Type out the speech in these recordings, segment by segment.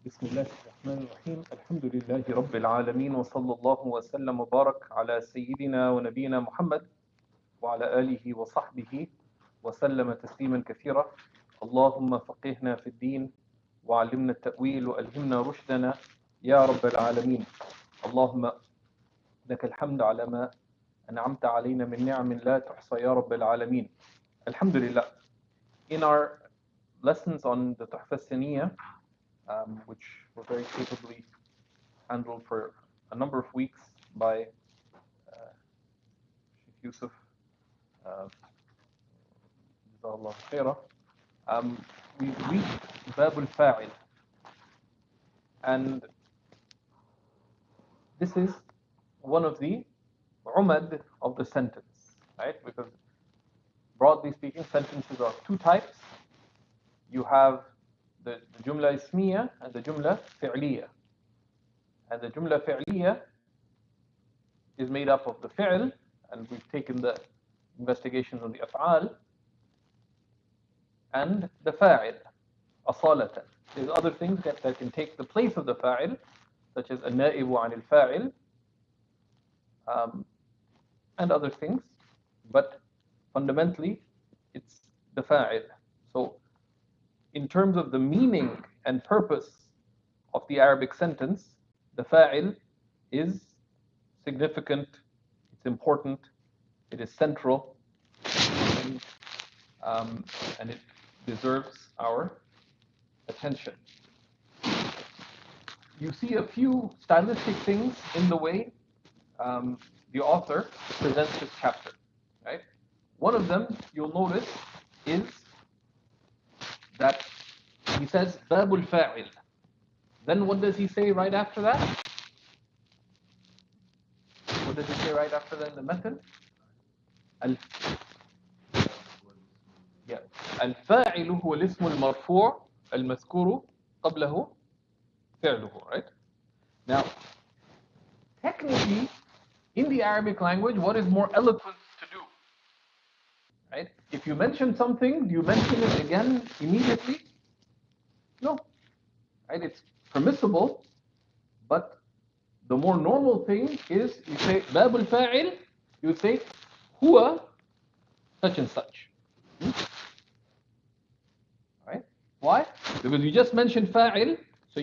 بسم الله الرحمن الرحيم الحمد لله رب العالمين وصلى الله وسلم وبارك على سيدنا ونبينا محمد وعلى آله وصحبه وسلم تسليما كثيرا. اللهم فقهنا في الدين وعلمنا التأويل وألهمنا رشدنا يا رب العالمين. اللهم لك الحمد على ما أنعمت علينا من نعم لا تحصى يا رب العالمين. Alhamdulillah. In our lessons on the Tuhfa Saniyya, which were very capably handled for a number of weeks by Sheikh Yusuf, Jazakallah khairah, we reached Bab al-Fa'il, and this is one of the umad of the sentence, right? Because broadly speaking, sentences are two types. You have the Jumla Ismiya and the Jumla Fi'liya. And the Jumla Fi'liya is made up of the fi'l, and we've taken the investigations on the af'al, and the fa'il, asalatan. There's other things that can take the place of the fa'il, such as an-na'ibu 'an al-fa'il, and other things, but fundamentally it's the fa'il. So in terms of the meaning and purpose of the Arabic sentence, the fa'il is significant, it's important, it is central, and it deserves our attention. You see a few stylistic things in the way the author presents this chapter, right? One of them you'll notice is that he says Babul Fa'il. Then what does he say right after that? What does he say right after that in the method? الفاعل هو الاسم المرفوع المذكور قبله فعله, right? Now, technically, in the Arabic language, what is more eloquent to do? Right? If you mention something, do you mention it again immediately? No. Right? It's permissible, but the more normal thing is you say باب الفاعل, you say هو such and such. Right? Why? Because you just mentioned fa'il, so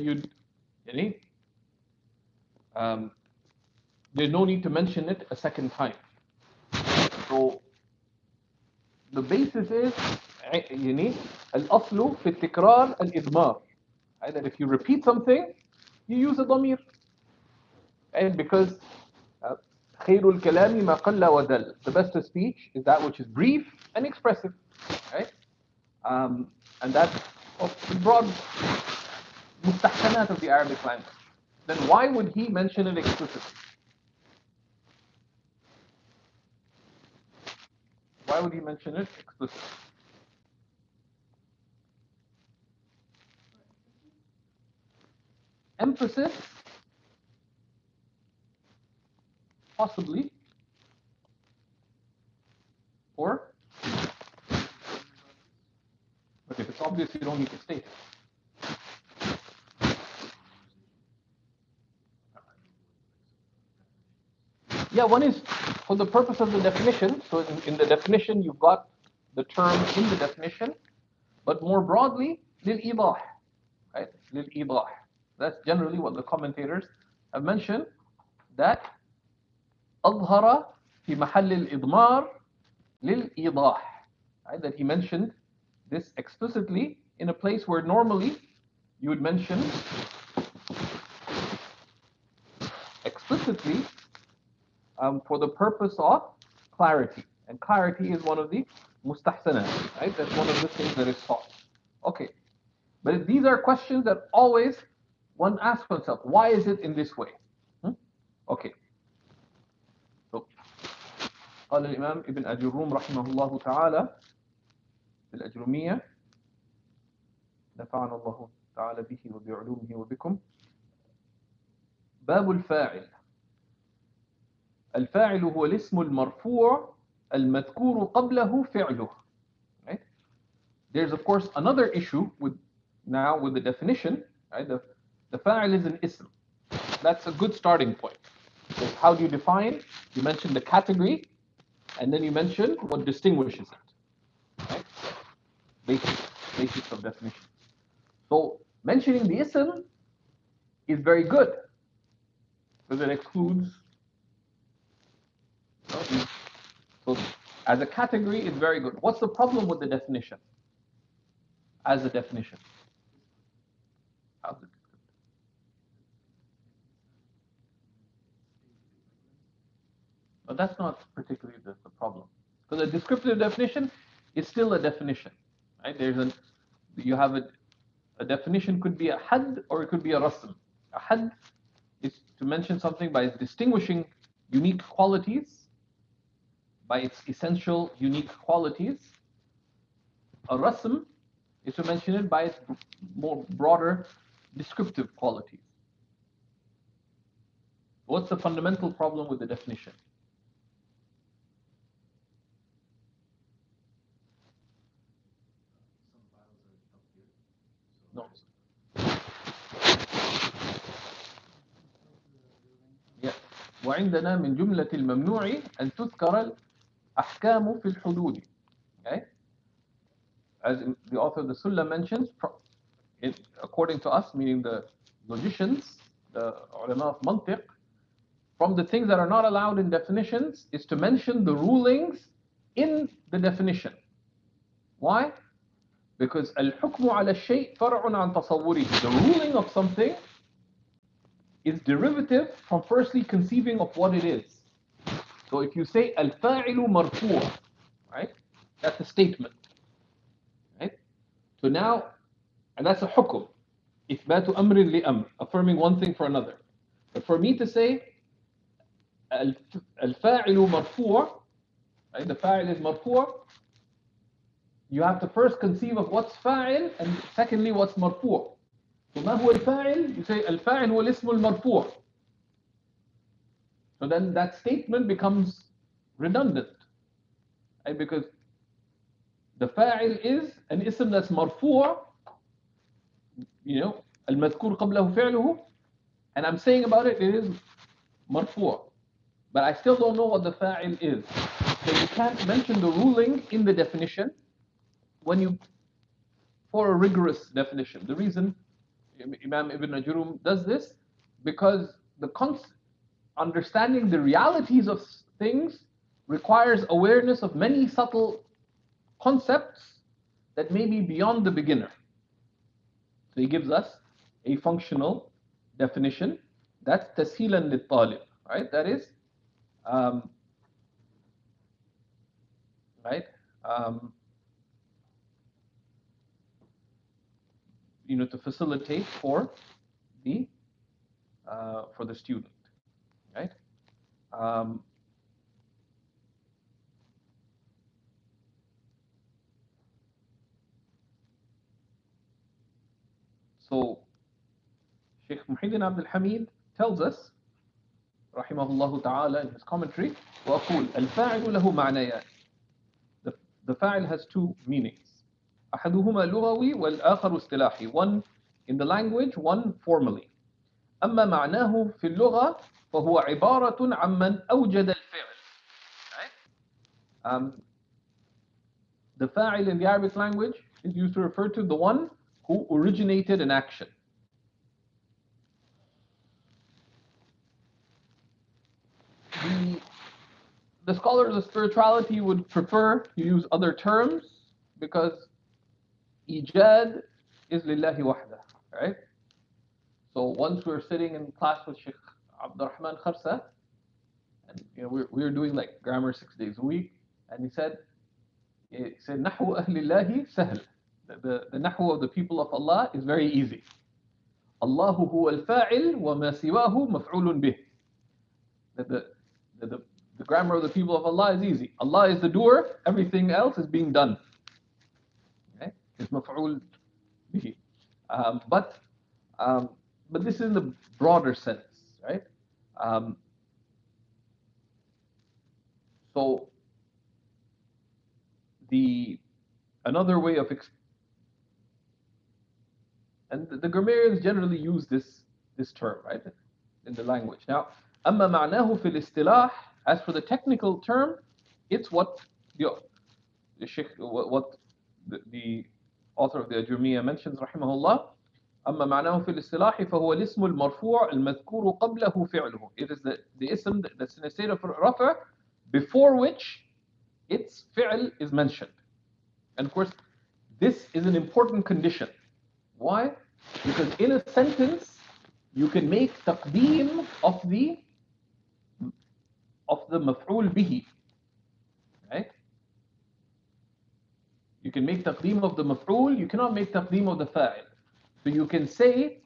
there's no need to mention it a second time. So the basis is الأصل في التكرار الإضمار. Right? That if you repeat something, you use a ضمير. And because خير الكلام ما قل ودل, the best of speech is that which is brief and expressive. Right? And that's the broad mustahsanat of the Arabic language. Then why would he mention it explicitly? Why would he mention it explicitly? Emphasis, possibly, or but if it's obvious, you don't need to state it. Yeah, one is for the purpose of the definition. So in the definition, you've got the term in the definition, but more broadly, للإيضاح, right? للإيضاح. That's generally what the commentators have mentioned, that أظهر في محل الإضمار للإيضاح, right? That he mentioned this explicitly in a place where normally you would mention explicitly for the purpose of clarity. And clarity is one of the mustahsanat, right? That's one of the things that is sought. Okay. But these are questions that always one asks oneself, why is it in this way? Okay. So, قال الإمام ابن أجروم رحمه الله تعالى في الأجرمية نفعنا الله تعالى به وبعلومه وبكم. باب الفاعل. الفاعل هو الاسم المرفوع المذكور قبله فعله. Right? There's of course another issue with the definition. Right? The fa'il is an ism. That's a good starting point. So how do you define? You mention the category, and then you mention what distinguishes it. Right? Basics of definition. So mentioning the ism is very good because it excludes. So as a category, it's very good. What's the problem with the definition? As a definition. How's it? But that's not particularly the problem. Because a descriptive definition is still a definition. Right? You have a definition could be a had or it could be a rasm. A had is to mention something by its distinguishing unique qualities, by its essential unique qualities. A rasm is to mention it by its more broader descriptive qualities. What's the fundamental problem with the definition? No. Yeah. وعندنا من جملة الممنوع أن تذكر الأحكام في الحدود. Okay? As the author of the Sulla mentions, according to us, meaning the logicians, the ulama of mantiq, from the things that are not allowed in definitions is to mention the rulings in the definition. Why? Because al-hukmu ala shay far'un an tasawwurihi. The ruling of something is derivative from firstly conceiving of what it is. So if you say al-fa'ilu marfu', right? That's a statement. Right? So now, and that's a hukum. إثبات أمر لأمر, affirming one thing for another. But for me to say الفاعل مرفوع, right? The fa'il is marfu', you have to first conceive of what's fa'il and secondly what's marfu'. So ما هو الفاعل? You say الفاعل هو الاسم المرفوع. So then that statement becomes redundant. Right? Because the fa'il is an ism that's marfu', you know, المذكور قبله فعله, and I'm saying about it, it is marfu'. But I still don't know what the fa'il is. So you can't mention the ruling in the definition for a rigorous definition. The reason Imam Ibn Ajrum does this, because understanding the realities of things requires awareness of many subtle concepts that may be beyond the beginner. So he gives us a functional definition. That's tasheelan lit-talib, right? That is, right? To facilitate for the student, right? So Shaykh Muhyiddin Abdul Hamid tells us, rahimahullah ta'ala, in his commentary, وأقول الفاعل له معنيان. The fa'il has two meanings. أحدهما لغوي والآخر اصطلاحي. One in the language, one formally. أما معناه في اللغة فهو عبارة عمن أوجد الفعل. Right? The fa'il in the Arabic language is used to refer to the one who originated an action. The scholars of spirituality would prefer to use other terms because ijad is lillahi wahda, right? So once we were sitting in class with Shaykh Abdurrahman Kharsa, and we were doing like grammar 6 days a week, and he said Nahwu ahlillahi sahl. The Nahwu of the people of Allah is very easy. Allahu huwa al-fa'il wa ma siwahu maf'ulun bih. The grammar of the people of Allah is easy. Allah is the doer, everything else is being done. Okay? It's maf'ul bihi. But this is in the broader sense, right? So another way of And the grammarians generally use this term, right, in the language. Now, أما معناه في الاصطلاح, as for the technical term, it's what the Shaykh, what the author of the Ajrumiyya mentions, رحمه الله. أما معناه في الاصطلاح فهو الاسم المرفوع المذكور قبله فعله. It is the ism that's in a state of rafa before which its fi'l is mentioned. And of course, this is an important condition. Why? Because in a sentence, you can make taqdeem of the maf'ul bihi, right? You can make taqdeem of the maf'ul, you cannot make taqdeem of the fa'il. So you can say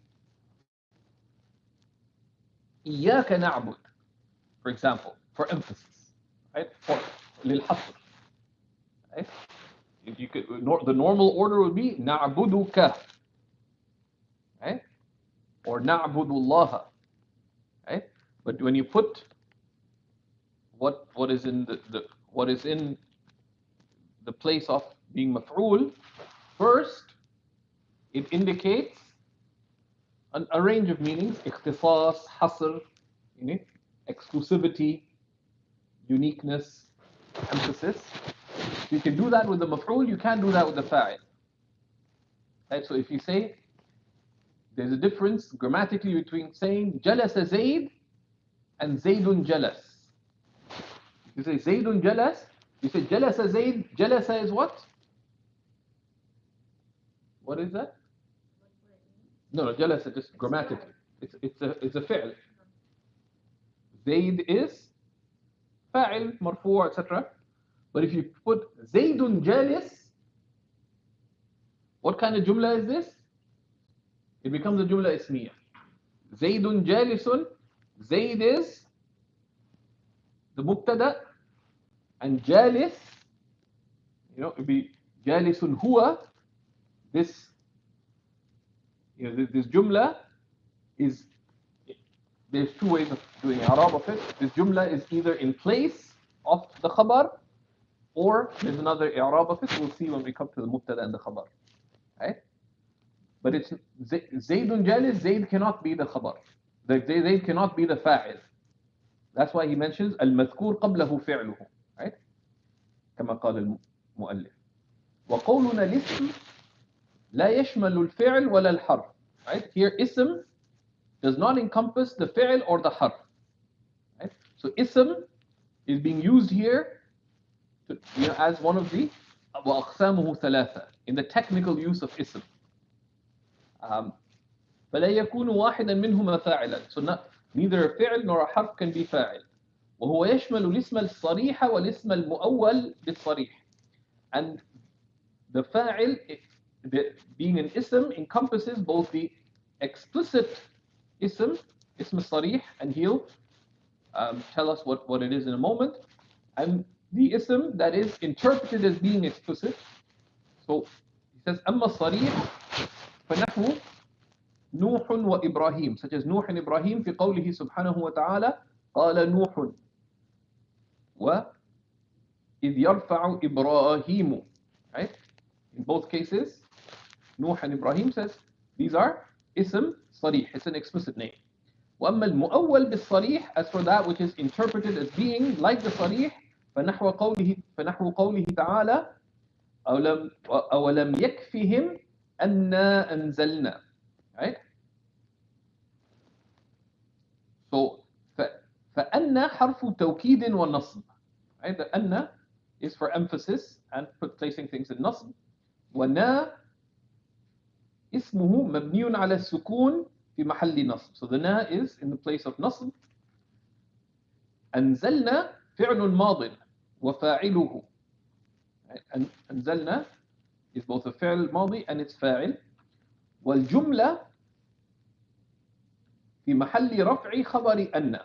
إياك نعبد, for example, for emphasis, right? For للحصر, right? If you could, the normal order would be نعبدك, right? Or نعبد الله, right? But when you put what is in what is in the place of being maf'ul, first it indicates a range of meanings: ikhtisas, hasr, exclusivity, uniqueness, emphasis. You can do that with the maf'ul, you can't do that with the fa'il. Right? So if you say, there's a difference grammatically between saying jalasa Zayd and Zaydun jalas. You say Zaydun jalas, you say jalasa Zayd, jalasa is what? What is that? No, jalasa just grammatically. It's a fi'l. Zayd is fa'il, marfu', etc. But if you put Zaydun jalis, what kind of jumla is this? It becomes a jumla ismiya. Zaydun jalisun, Zayd is the mubtada, and jalis, it'd be jalisun huwa. This, this jumla is, there's two ways of doing i'rab of it. This jumla is either in place of the khabar, or there's another i'rab of it. We'll see when we come to the mubtada and the khabar, right? But it's Zaydun jalis, Zayd cannot be the khabar. Zayd cannot be the fa'il. That's why he mentions al-madhkur qablahu fi'luhu, right? كما قال المؤلف. وقولنا الاسم لا يشمل الفعل ولا الحرف. Right? Here ism does not encompass the fi'l or the harf. Right? So ism is being used here to, as one of the وأقسامه ثلاثة in the technical use of ism. فلا يكون واحدا منهما فاعلا. So neither a fi'l nor a harf can be fa'il. وهو يشمل الاسم الصريح والاسم المؤول بالصريح. And the fa'il, being an ism, encompasses both the explicit ism sarih, and he'll tell us what it is in a moment, and the ism that is interpreted as being explicit. So he says, أما الصريح فنحو نوح وإبراهيم, such as نوح and Ibrahim في قوله سبحانه وتعالى قال نوح وإذ يرفع إبراهيم, right? In both cases, Nuh and Ibrahim says these are ism sarih, it's an explicit name. وأما المؤول بالصريح, as for that which is interpreted as being like the sarih, فنحو قوله تعالى أولم يكفهم أنا أنزلنا, right? So فأن حرف توكيد ونصب, right? The أن is for emphasis and placing things in nasb. ونا اسمه مبني على السكون في محل نصب. So the na is in the place of nasb. أنزلنا فعل ماض وفاعله. أنزلنا is both a فعل ماضي and its فاعل. والجملة في محل رفع خبر أن.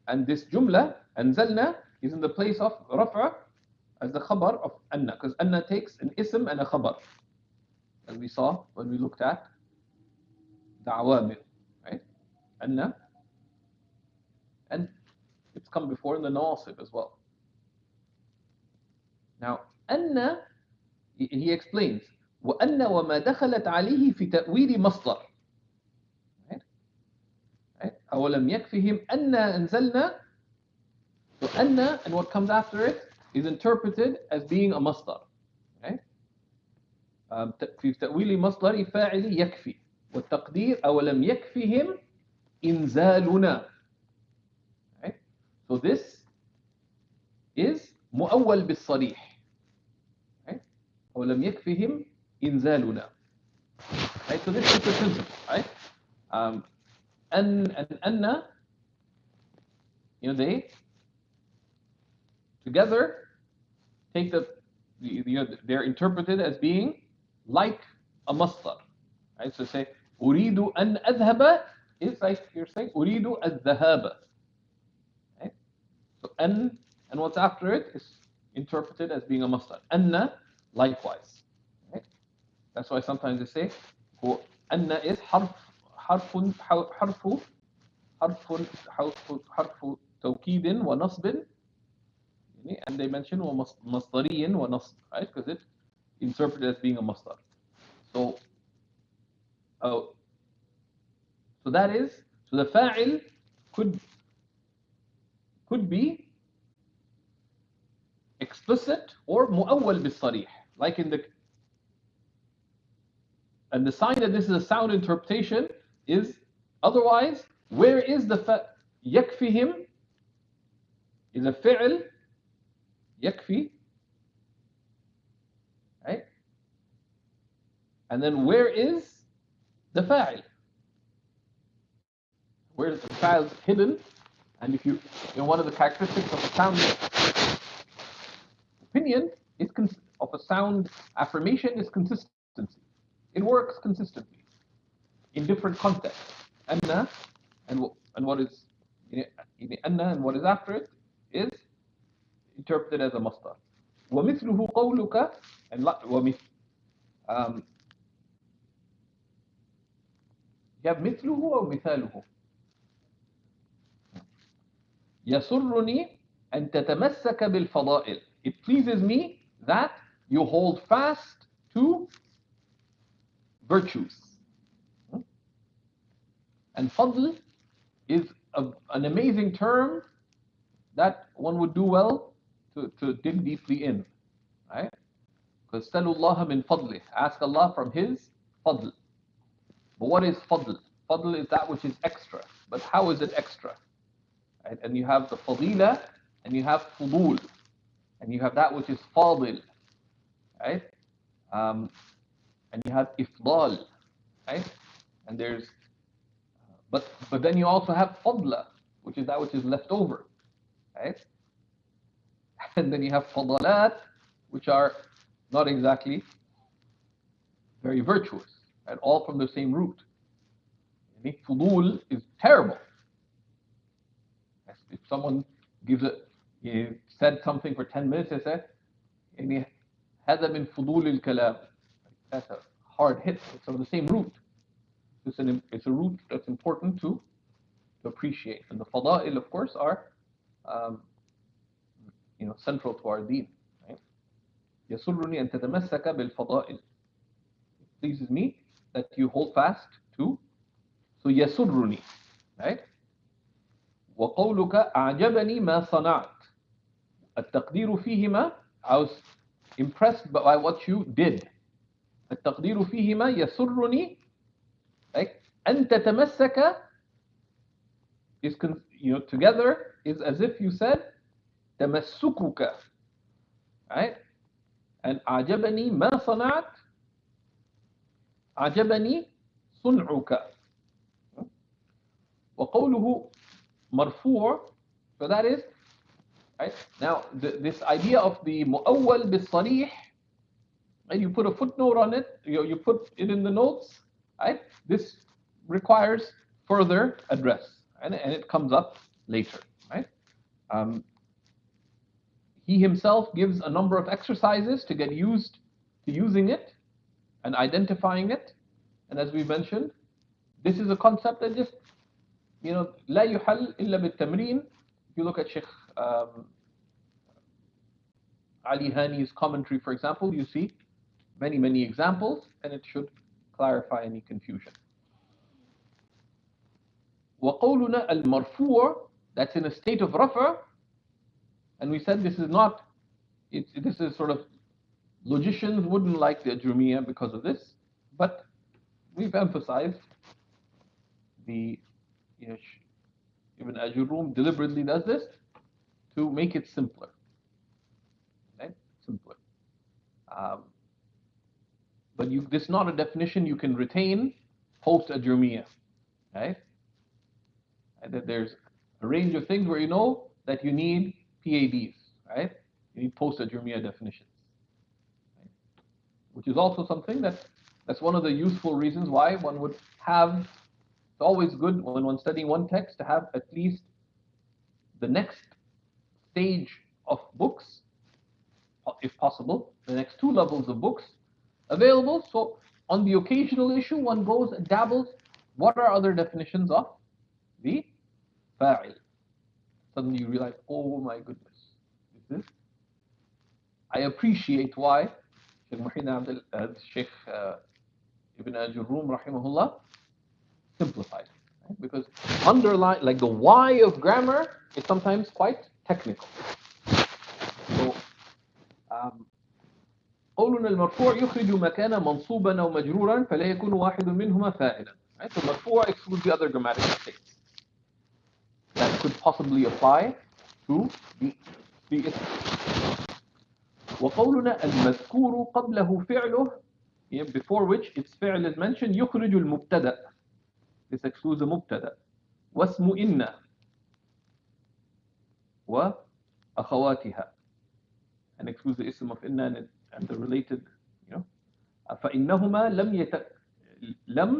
And this جملة أنزلنا is in the place of رفع as the khabar of anna, because anna takes an ism and a khabar, as we saw when we looked at the awamil, right? Anna, and it's come before in the nawasib as well. Now, anna, he explains, وأن وما دخلت عليه في تأويل مصدر. Right? Right? أولم يكفهم أن أنزلنا. So أن and what comes after it is interpreted as being a masdar. Right? في تأويل مصدر فاعل يكفي والتقدير أولم يكفهم إنزالنا. Right? So this is مؤول بالصريح. Right? أولم يكفهم إنزالنا. Right? So this is the principle. Right? أن and أن, you know, they together take they're interpreted as being like a masdar. Right? So say أريد أن أذهب is like you're saying أريد الذهاب. Right? So أن and what's after it is interpreted as being a masdar. أن likewise. Right? That's why sometimes they say أن is حرف توكيد ونصب, and they mention مصدري ونصب, right? Because it's interpreted as being a masdar. So so that is, so the fa'il could be explicit or mu'awwal بالصريح, like in the, and the sign that this is a sound interpretation is otherwise where is the يكفيهم is a fi'l يكفي, right? And then where is the fa'il? Where is the fa'il hidden? And if you know, one of the characteristics of a sound opinion is of a sound affirmation is consistency. It works consistently in different contexts. Anna and what is anna and what is after it is interpreted as a masdar. ومثله قولك and you have مثله or مثاله. يسرني أن تتمسك بالفضائل. It pleases me that you hold fast to virtues. And fadl is an amazing term that one would do well to dig deeply in, right? Because salullah min fadlih, ask Allah from His fadl. But what is fadl? Fadl is that which is extra. But how is it extra? Right? And you have the fadila, and you have fudul, and you have that which is fadil, right? And you have ifdal, right? And there's, but then you also have fadla, which is that which is left over, right? And then you have fadalat, which are not exactly very virtuous, right? All from the same root. Fudul is terrible. If someone gives said something for 10 minutes, they say, هذا من فضول الكلام. That's a hard hit. It's from the same root. It's a root that's important to appreciate. And the fada'il, of course, are central to our deen. Right? يسرني أن تتمسك بالفضائل. It pleases me that you hold fast to. So يسرني, right? وقولك أعجبني ما صنعت. التقدير فيهما, I was impressed by what you did. التقدير فيهما يسرني, right? أن تتمسك is together is as if you said تمسكك, right? And أعجبني ما صنعت, أعجبني صنعك. وقوله مرفوع, so that is, right? Now this idea of the mu'awwal bis-sarih, and you put a footnote on it, you put it in the notes, right? This requires further address, and it comes up later, right? He himself gives a number of exercises to get used to using it and identifying it, and as we mentioned, this is a concept that just لا يحل إلا بالتمرين. If you look at Shaykh Ali Hani's commentary, for example, you see many examples, and it should clarify any confusion. وقولنا المرفوع, that's in a state of rafa, and we said this is not, this is sort of, logicians wouldn't like the Ajrumiyya because of this, but we've emphasized the, you know, Ibn Ajurrum deliberately does this to make it simpler, right? Simpler. But this is not a definition you can retain post Ajrumiyya, right? And that there's a range of things where you know that you need PADs, right? You need post Ajrumiyya definitions, right? Which is also something that's one of the useful reasons why one would have. It's always good when one's studying one text to have at least the next stage of books, if possible, the next two levels of books available. So on the occasional issue, one goes and dabbles. What are other definitions of the fa'il? Suddenly you realize, oh my goodness, this is. I appreciate why Shaykh Ibn Ajurrum rahimahullah simplified it, right? Because underline, like the why of grammar is sometimes quite technical. So قولنا المرفوع يخرج مكان منصوبا أو مجرورا فلا يكون واحد منهما فاعلا. Right? So مرفوع excludes the other grammatical states that could possibly apply to the ism. وقولنا المذكور قبله فعله, before which its فعل is mentioned, يخرج المبتدأ. This excludes the مبتدأ. واسم إن وأخواتها, and excludes the ism of inna and the related, فإنهما لم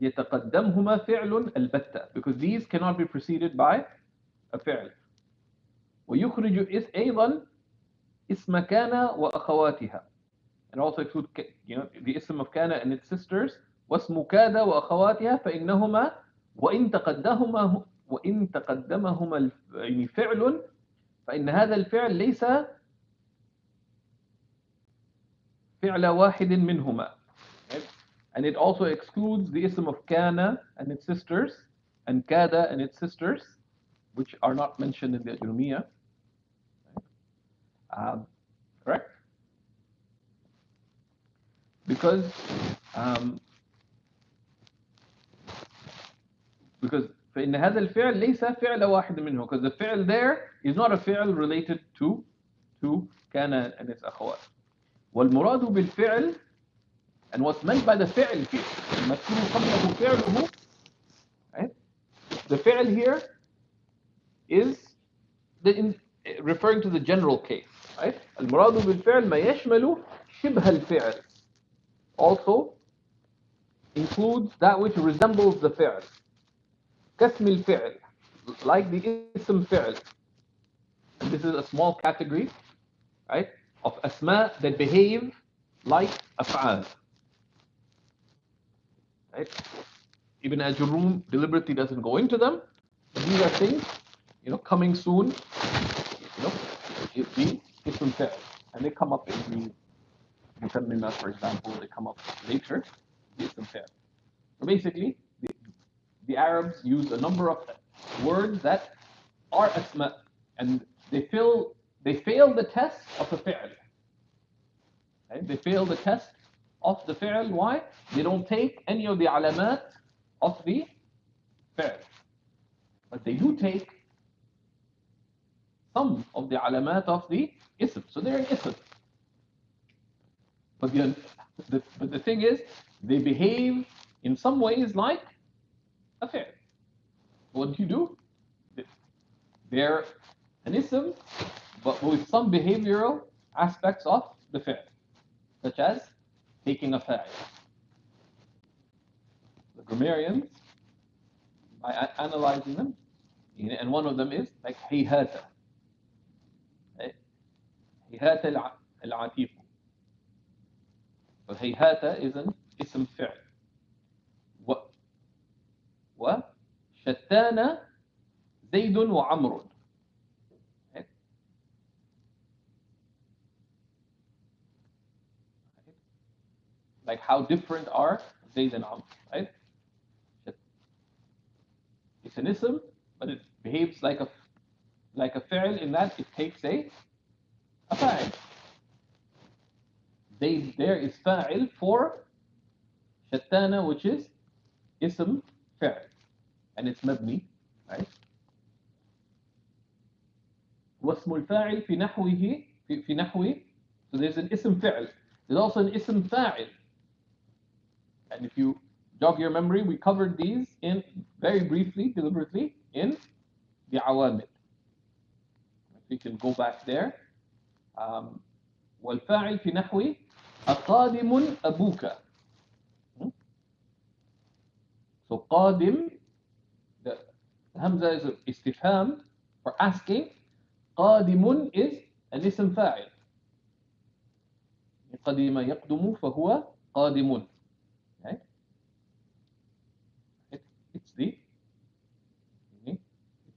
يتقدمهما فعل البتة, because these cannot be preceded by a فعل. ويخرج أيضا اسم كان وأخواتها, and also exclude the ism of كان and its sisters. واسم كاد وأخواتها فإنهما وإن تقدمهما فعل فإن هذا الفعل ليس فعل واحد منهما. And it also excludes the ism of kana and its sisters, and kada and its sisters, which are not mentioned in the Ajrumiyya. Correct? Because فإن هذا الفعل ليس فعل واحد منه, because the fi'l there is not a fi'l related to kana and its akhawat. والمراد بالفعل, and what's meant by the fi'l here, المذكور قبله فعله, right? The fi'l here is referring to the general case, right? المراد بالفعل ما يشمل شبه الفعل, also includes that which resembles the fi'l. كاسم الفعل, like the ism fi'l. This is a small category, right, of asma that behave like af'al. Right? Ibn Ajurrum deliberately doesn't go into them. These are things, coming soon, the ism fi'l, and they come up in the Mukammimah, for example. They come up later, the ism fi'l. So basically, the Arabs use a number of words that are asma, and they fail the test of a fi'l. Right? They fail the test of the fi'l. Why? They don't take any of the alamat of the fi'l, but they do take some of the alamat of the ism. So they're an ism. But the thing is, they behave in some ways like a fi'l. What do you do? They're an ism, but with some behavioral aspects of the fi'l, such as taking a fa'il. The grammarians, by analyzing them, and one of them is like hayhata. hayhata al-atiq. But hayhata is an ism fi'l. وشتان زيد وعمر. like how different are Zayd and Amr, right? It's an ism, but it behaves like a fi'l in that it takes a fa'il. Zayd there is fa'il for shattana, which is ism fi'l, and it's mabni, right? واسم الفاعل في نحوه في نحوه. So there's an ism fi'l. There's also an ism fa'il. And if you jog your memory, we covered these in very briefly, deliberately, in the awamil. You can go back there. والفاعل في نحو أقادم أبوك. So قادم, the hamza is istifham for asking. قادم is an ism fa'il. قدم يقدم فهو قادم. Right? It's the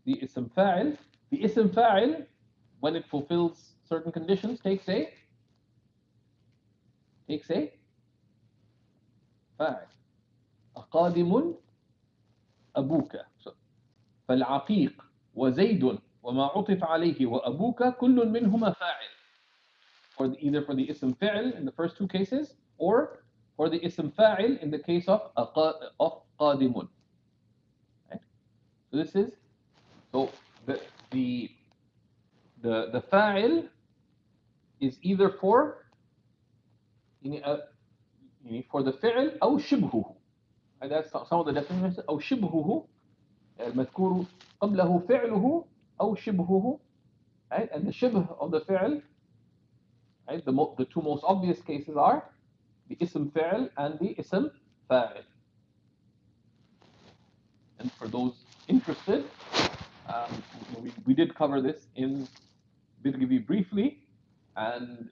ism fa'il. The ism fa'il, when it fulfills certain conditions, takes a فاعل. قادم أبوك. فالعقيق وزيد وما عطف عليه وأبوك كل منهما فاعل. Either for the ism fi'l in the first two cases, or for the ism fa'il in the case of قادم. Right? So this is the fa'il is either for for the fi'l أو شبهه. And that's some of the definitions. أو شبهه, المذكور قبله فعله أو شبهه. Right? And the shibh of the fi'l, right? The two most obvious cases are the ism fi'l and the ism fa'il. And for those interested, we did cover this in Birgivi briefly, and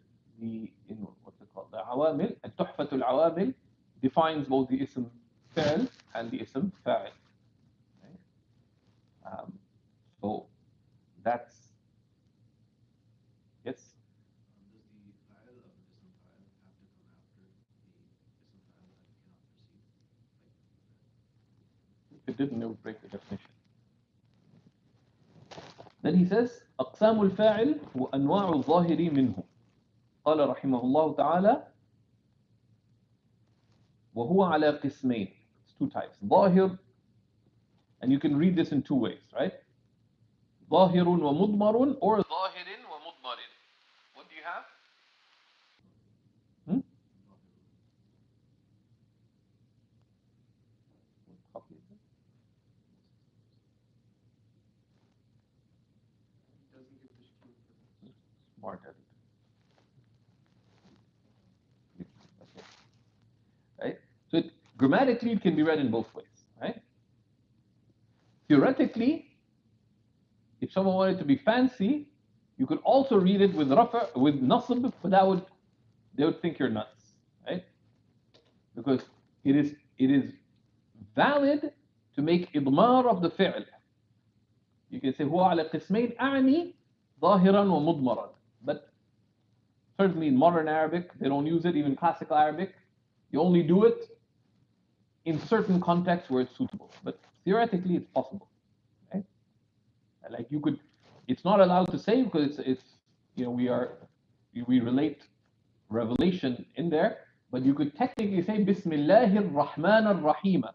what's it called? The awamil, Al-Tuhfa al-Awamil defines both the ism fi'l and the ism fa'il. Right? So that's, yes? Does the fa'il of the ism fa'il have to come after the ism fa'il that it cannot precede? If it didn't, it would break the definition. Then he says, أقسام الفاعل وأنواع الظاهر منه. قال رحمه الله تعالى وهو على قسمين. It's two types. ظاهر, and you can read this in two ways, right? ظاهر ومضمر or ظاهر ومضمر. What do you have? Hmm? Smart at it. Right? So grammatically, it can be read in both ways, right? Theoretically, if someone wanted to be fancy, you could also read it with rafa, with nasb, but they would think you're nuts, right? Because it is valid to make idmar of the fi'l. You can say هو على قسمين أعني ظاهرا ومضمرا. But certainly in modern Arabic, they don't use it. Even classical Arabic, you only do it in certain contexts where it's suitable. But theoretically, it's possible, right? Like you could, it's not allowed to say because it's we relate revelation in there, but you could technically say Bismillahir Rahmanir Rahim.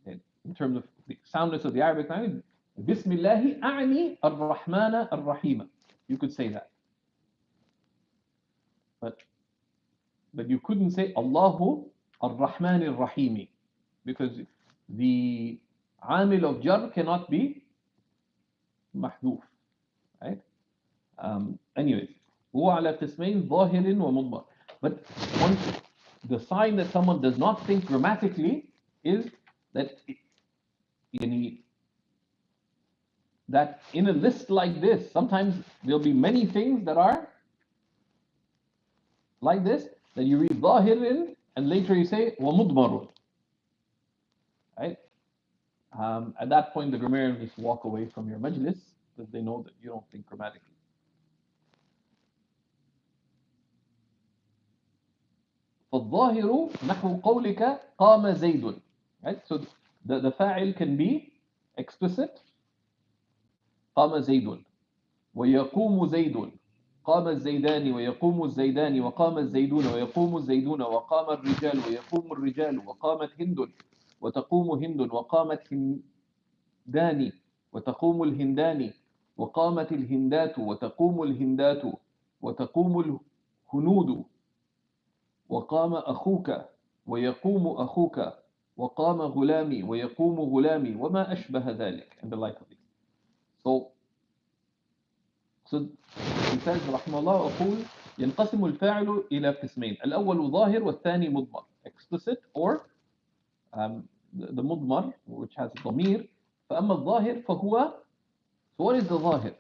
In terms of the soundness of the Arabic language, Bismillahi a'ni ar-Rahmana ar-Rahima. You could say that. But you couldn't say Allahu ar-Rahman ar-Rahimi, because the amil of jar cannot be mahdoof, right? Anyways, هو على قسمين ظاهر ومضمر. But the sign that someone does not think grammatically is that that in a list like this, sometimes there'll be many things that are like this, that you read ظاهر and later you say ومضمر. Right? At that point, the grammarian just walk away from your majlis because they know that you don't think grammatically. فالظاهر نحو قولك قام زيد. Right? So the فاعل can be explicit. قام زيد ويقوم زيد. قام الزيدان ويقوم الزيدان وقام الزيدون ويقوم الزيدون وقام الرجال ويقوم الرجال وقامت هند وتقوم هند وقامت هندان وتقوم الهندان وقامت الهندات وتقوم الهندات وتقوم الهنود وقام أخوك ويقوم أخوك وقام غلامي ويقوم غلامي وما أشبه ذلك and the like of it. So he says رحمه الله أقول ينقسم الفاعل إلى قسمين الأول ظاهر والثاني مضمر explicit or the مضمر which has ضمير. فأما الظاهر فهو so what is the ظاهر?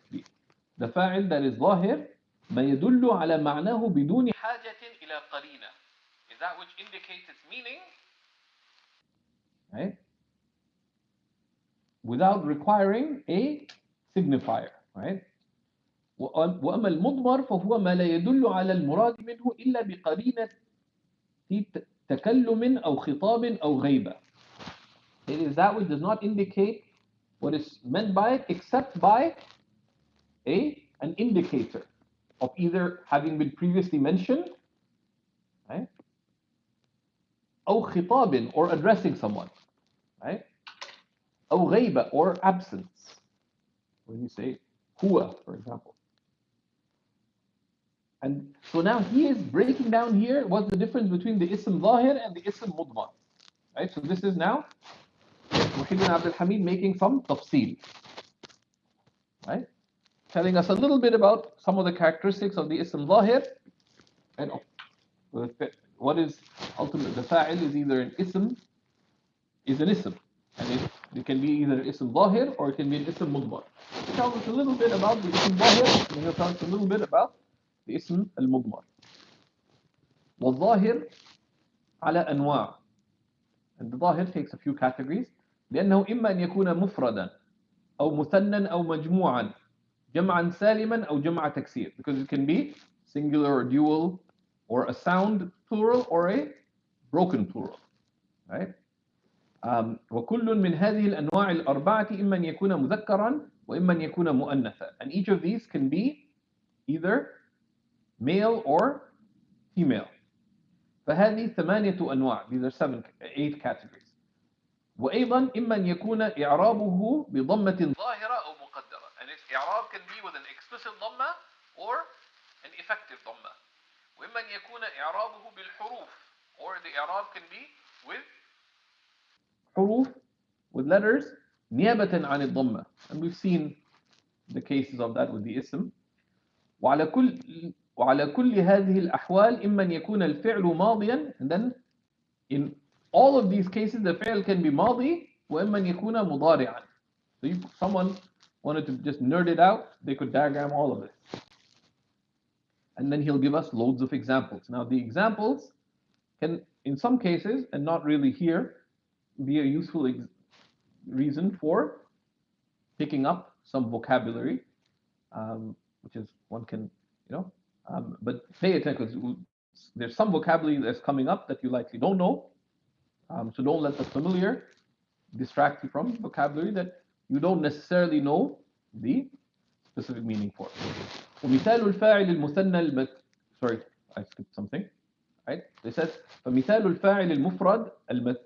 The فاعل that is ظاهر ما يدل على معناه بدون حاجة إلى قرينة is that which indicates its meaning, right? Without requiring a signifier, right? وأما المضمر فهو ما لا يدل على المراد منه إلا بقرينة تكلم أو خطاب أو غيبة. It is that which does not indicate what is meant by it except by an indicator of either having been previously mentioned, right? أو خطاب or addressing someone, right? أو غيبة or absence. When you say هو, for example. And so now he is breaking down here what's the difference between the ism ظاهر and the ism مضمر. Right? So this is now Muhyiddin Abdul Hamid making some tafsil. Right? Telling us a little bit about some of the characteristics of the ism ظاهر. And what is ultimately the fa'il is either an ism, And it can be either ism ظاهر or it can be an ism مضمر. He tells us a little bit about the ism ظاهر and he'll tell us a little bit about the ism المضمر. والظاهر على أنواع. And the ظاهر takes a few categories. لأنه إما أن يكون مفردا أو مثنى أو مجموعا جمعا سالما أو جمع تكسير, because it can be singular or dual or a sound plural or a broken plural, right? وكل من هذه الأنواع الأربعة إما أن يكون مذكرا وإما أن يكون مؤنثا, and each of these can be either male or female. فهذه ثمانية أنواع. These are 8 categories. وأيضا إما أن يكون إعرابه بضمة ظاهرة أو مقدرة, and its إعراب can be with an explicit ضمة or an effective ضمة. وإما أن يكون إعرابه بالحروف, or the إعراب can be with حروف, with letters نيابة عن الضمة, and we've seen the cases of that with the ism. وعلى كل هذه الأحوال إما أن يكون الفعل ماضيا, and then in all of these cases the fi'l can be ماضي وإما أن يكون مضارعا. So if someone wanted to just nerd it out, they could diagram all of this. And then he'll give us loads of examples. Now the examples can, in some cases, and not really here, be a useful reason for picking up some vocabulary, which is one can, but pay attention because there's some vocabulary that's coming up that you likely don't know. So don't let the familiar distract you from vocabulary that you don't necessarily know the specific meaning for. ومثال الفاعل المثنى sorry, I skipped something. Right? It says فمثال الفاعل المفرد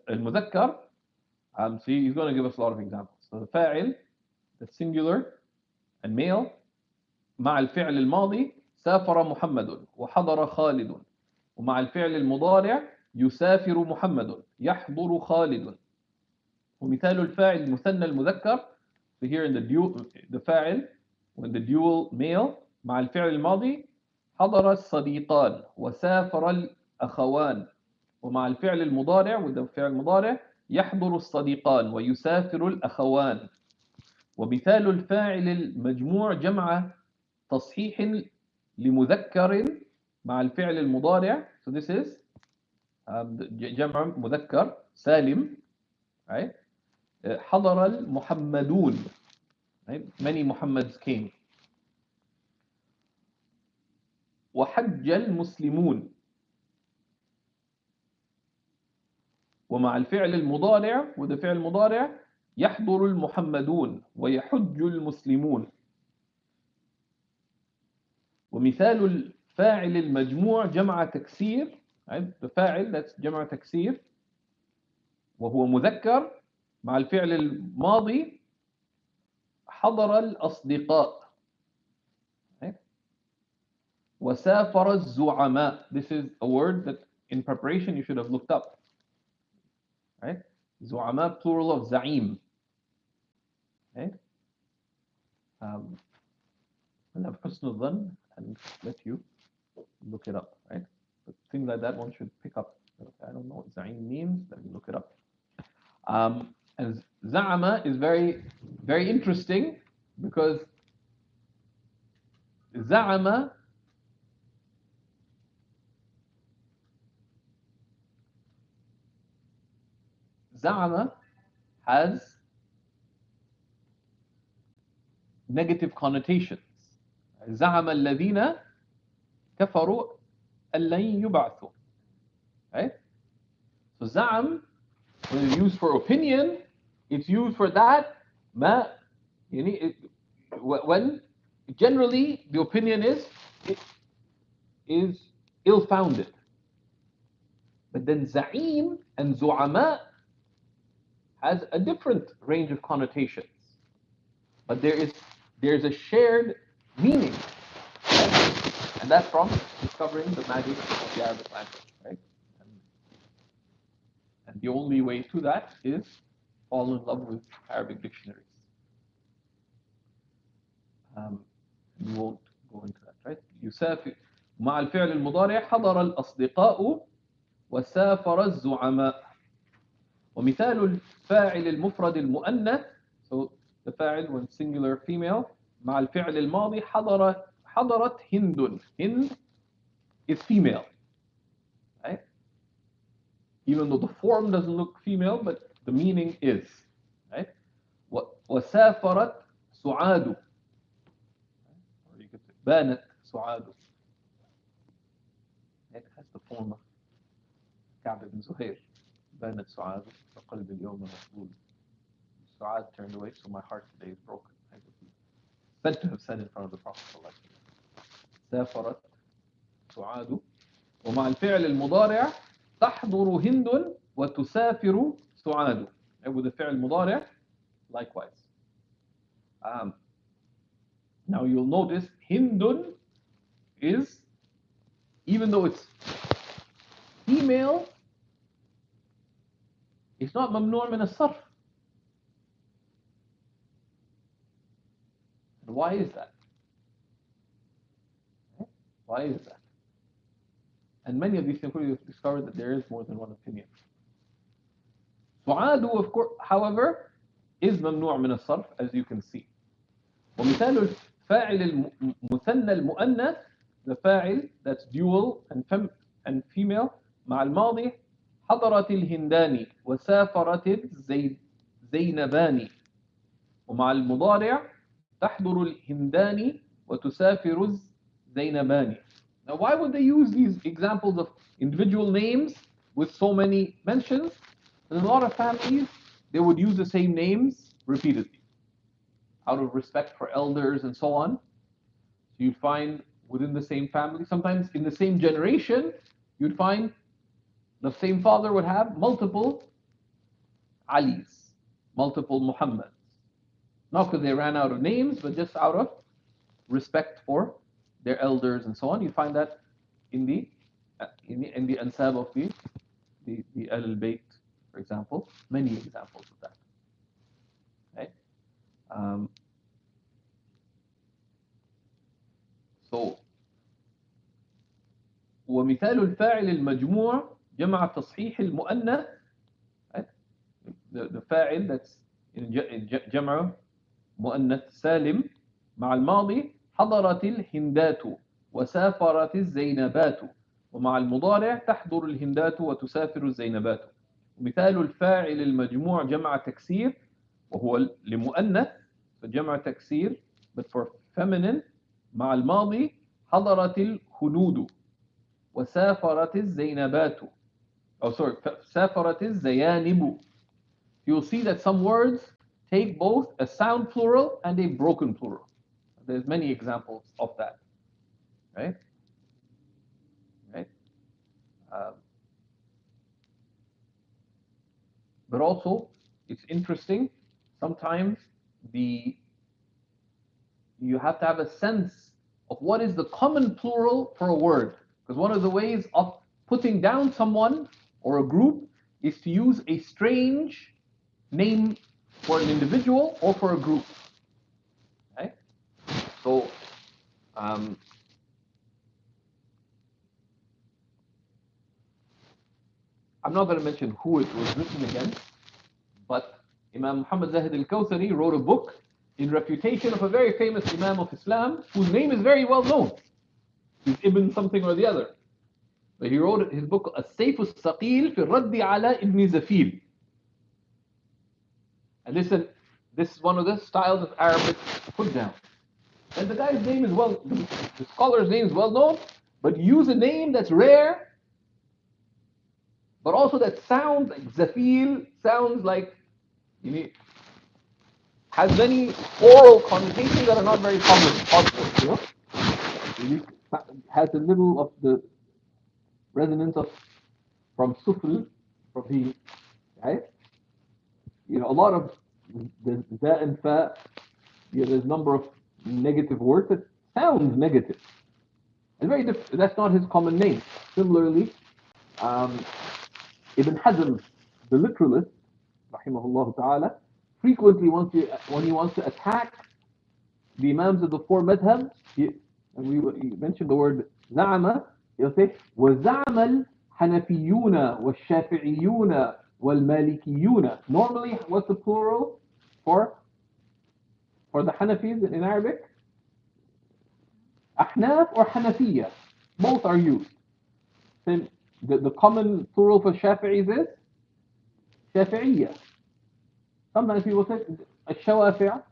المذكر. See, he's going to give us a lot of examples. So the فاعل, the singular and male, مع الفعل الماضي سافر محمد وحضر خالد. ومع الفعل المضارع يسافر محمد يحضر خالد. ومثال الفاعل المثنى المذكر, so here in the فاعل when the dual male مع الفعل الماضي حضر الصديقان وسافر الأخوان. ومع الفعل المضارع with the فعل المضارع يحضر الصديقان ويسافر الأخوان. ومثال الفاعل المجموع جمع تصحيح لمذكر مع الفعل المضارع, so this is جمع مذكر سالم, right? حضر المحمدون, right? Many Muhammads came. وحج المسلمون, ومع الفعل المضارع وده فعل مضارع يحضر المحمدون ويحج المسلمون. ومثال الفاعل المجموع جمع تكسير، the فاعل that's جمع تكسير وهو مذكر مع الفعل الماضي حضر الأصدقاء وسافر الزعماء. This is a word that in preparation you should have looked up. Right? زعماء plural of زعيم. Okay? I'll have حسن الظن and let you look it up. Right? But things like that one should pick up. I don't know what زعيم means. Let me look it up. And زعم is very, very interesting because زعم has negative connotations. زعم الذين كفروا أن لن يبعثوا. Right? So زعم, when it's used for opinion, it's used for that ما يعني when generally the opinion is ill-founded. But then زعيم and زعماء has a different range of connotations. But there's a shared meaning. Right? And that's from discovering the magic of the Arabic language. Right? And the only way to that is fall in love with Arabic dictionaries. We won't go into that. Right? يسافر مع الفعل المضارع حضر الأصدقاء وسافر الزعماء. ومثال الفاعل المفرد المؤنث, so the فاعل when singular female, مع الفعل الماضي حضرت هند. هند is female, right? Even though the form doesn't look female, but the meaning is, right? وسافرت سعاد, or you could say بانت سعاد. It has the form of كعب بن زهير. بانت سعاد فقلب اليوم مشغول. Su'ad turned away, so my heart today is broken. I would be said to have said in front of the Prophet سافرت سعاد. ومع الفعل المضارع تحضر هند وتسافر سعاد. With the فعل المضارع, likewise. Now you'll notice Hindun is, even though it's female, it's not ممنوع من الصرف. And why is that? Why is that? And many of these things we discovered that there is more than one opinion. سعاد, of course, however, is ممنوع من الصرف, as you can see. ومثال الفاعل المثنى المؤنث, the فاعل that's dual and female, مع الماضي حضرت الهندان وسافرت الزينبان. ومع المضارع تحضر الهندان وتسافر الزينبان. Now, why would they use these examples of individual names with so many mentions? In a lot of families, they would use the same names repeatedly out of respect for elders and so on. So you'd find within the same family, sometimes in the same generation, you'd find the same father would have multiple Alis, multiple Muhammads. Not because they ran out of names, but just out of respect for their elders and so on. You find that in the ansab of the Al-Bayt, for example, many examples of that. Right? So ومثال الفاعل المجموع جمع تصحيح المؤنث, right? The فاعل that's in جمع مؤنث سالم مع الماضي حضرت الهندات وسافرت الزينبات. ومع المضارع تحضر الهندات وتسافر الزينبات. ومثال الفاعل المجموع جمع تكسير وهو لمؤنث, فجمع تكسير but for feminine, مع الماضي حضرت الهنود وسافرت الزينبات. Oh, sorry. سافرت الزيانب. You'll see that some words take both a sound plural and a broken plural. There's many examples of that. Right? Right? Um, but also, it's interesting. Sometimes the you have to have a sense of what is the common plural for a word. Because one of the ways of putting down someone or a group is to use a strange name for an individual or for a group. Right? So, um, I'm not going to mention who it was written against, but Imam Muhammad Zahid al-Kawthari wrote a book in refutation of a very famous Imam of Islam whose name is very well known. He's Ibn something or the other. But he wrote his book السيف الثقيل في الرد على ابن زفيل. And listen, this is one of the styles of Arabic put down. And the guy's name is the scholar's name is well known, but use a name that's rare, but also that sounds like Zafil, sounds like, you know, has many oral connotations that are not very common, also, you know? It has a little of the resonance of from sufl, from the, right? You know, a lot of the za and fa, you know, there's a number of negative words that sounds negative. And very that's not his common name. Similarly, Ibn Hazm, the literalist, rahimahullah ta'ala, frequently when he wants to attack the Imams of the four madhabs, and we mentioned the word za'ama, he'll say, وَزَعْمَ الْحَنَفِيُّونَ وَالشَّافِعِيُّونَ وَالْمَالِكِيُّونَ. Normally, what's the plural for the Hanafis in Arabic? Ahnaf or Hanafiya. Both are used. Then the common plural for Shafi'is is Shafi'iyya. Sometimes people say Al-Shawafi'a,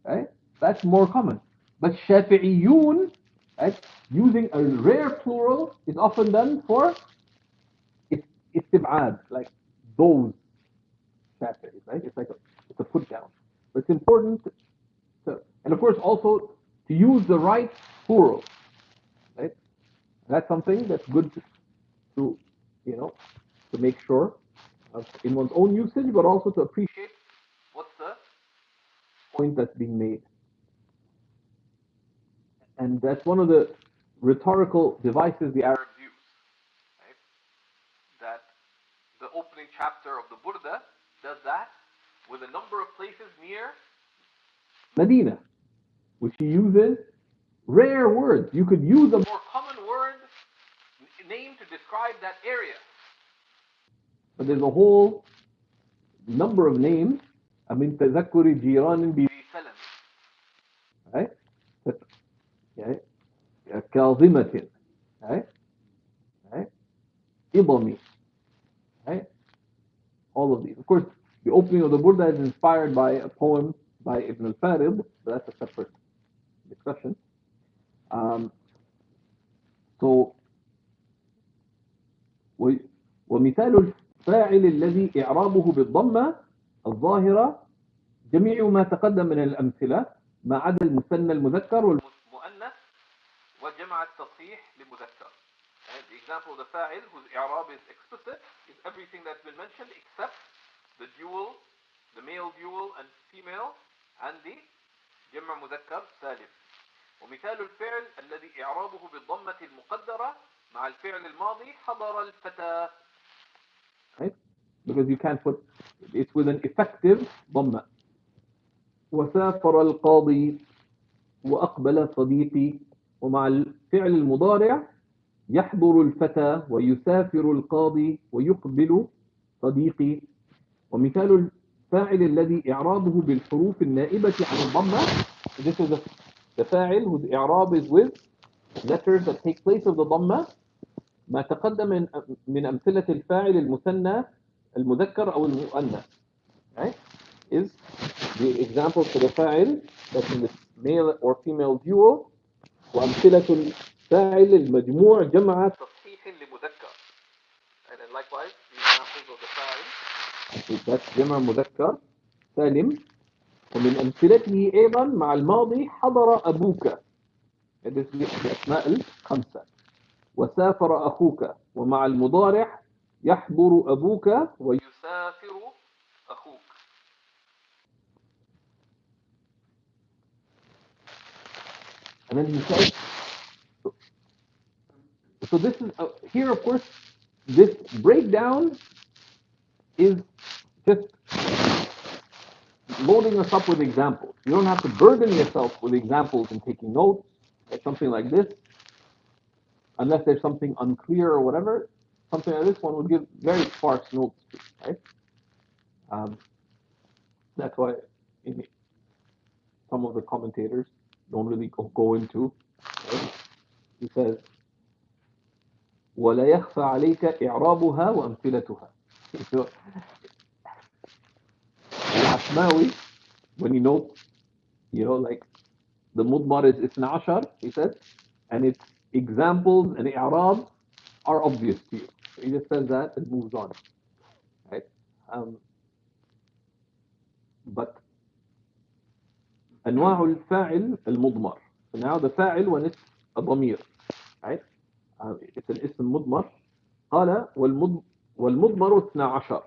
right? That's more common. But Shafi'iyun, right, using a rare plural is often done for istib'ad, like those Shafi'is, right? It's a put down. But it's important to, and of course also to use the right plural, right? That's something that's good to, you know, to make sure of in one's own usage, but also to appreciate what's the point that's being made. And that's one of the rhetorical devices the Arabs use, right? That the opening chapter of the Burda does that with a number of places near Medina, which he uses rare words. You could use a more common word name to describe that area. But there's a whole number of names. من تذكر جيران بذي سلم, right? Okay. كاظمة, right? Right? إضمي, right? All of these. Of course, the opening of the Burda is inspired by a poem by Ibn al-Farid, but that's a separate discussion. So, ومثال الفاعل الذي إعرابه بالضمة الظاهرة جميع ما تقدم من الأمثلة ما عدا المثنى المذكر والمؤنث وجمع التصحيح لمذكر. And the example of the fa'il whose i'rab is explicit is everything that's been mentioned except the dual, the male dual and female, and the جمع مذكر سالم. ومثال الفعل الذي إعرابه بالضمة المقدرة مع الفعل الماضي حضر الفتى. Right? Because you can't put it's with an effective ضمة. وسافر القاضي وأقبل صديقي ومع الفعل المضارع يحضر الفتى ويسافر القاضي ويقبل صديقي. ومثال الفاعل الذي إعرابه بالحروف النائبة عن الضمة. This is the fa'il whose i'rab is with letters that take place of the ضمة ما تقدم من أمثلة الفاعل المثنى المذكر أو المؤنث, right? Is the example for the fa'il that's in the male or female dual وأمثلة الفاعل المجموع جمع تصحيح لمذكر. And then like That's جمع مذكر سالم. ومن أمثلته أيضا مع الماضي حضر أبوك. هذه الأسماء الخمسة. وسافر أخوك. ومع المضارع يحضر أبوك ويسافر أخوك. And then he says, so this is, here of course, this breakdown is just loading us up with examples. You don't have to burden yourself with examples and taking notes or something like this, unless there's something unclear or whatever. Something like this one would give very sparse notes, right? That's why some of the commentators don't really go into. Right? He says, ولا يخفى عليك إعرابها وأمثلتها. So, Al-Ashmawi, when you know, like the mudmar is اثنا عشر, he says, and its examples and i'rab are obvious to you. So he just says that and moves on, right? But أنواع الفاعل المضمر. So now the فاعل when it's a ضمير, right? It's an اسم مضمر. قال والمضمر 12.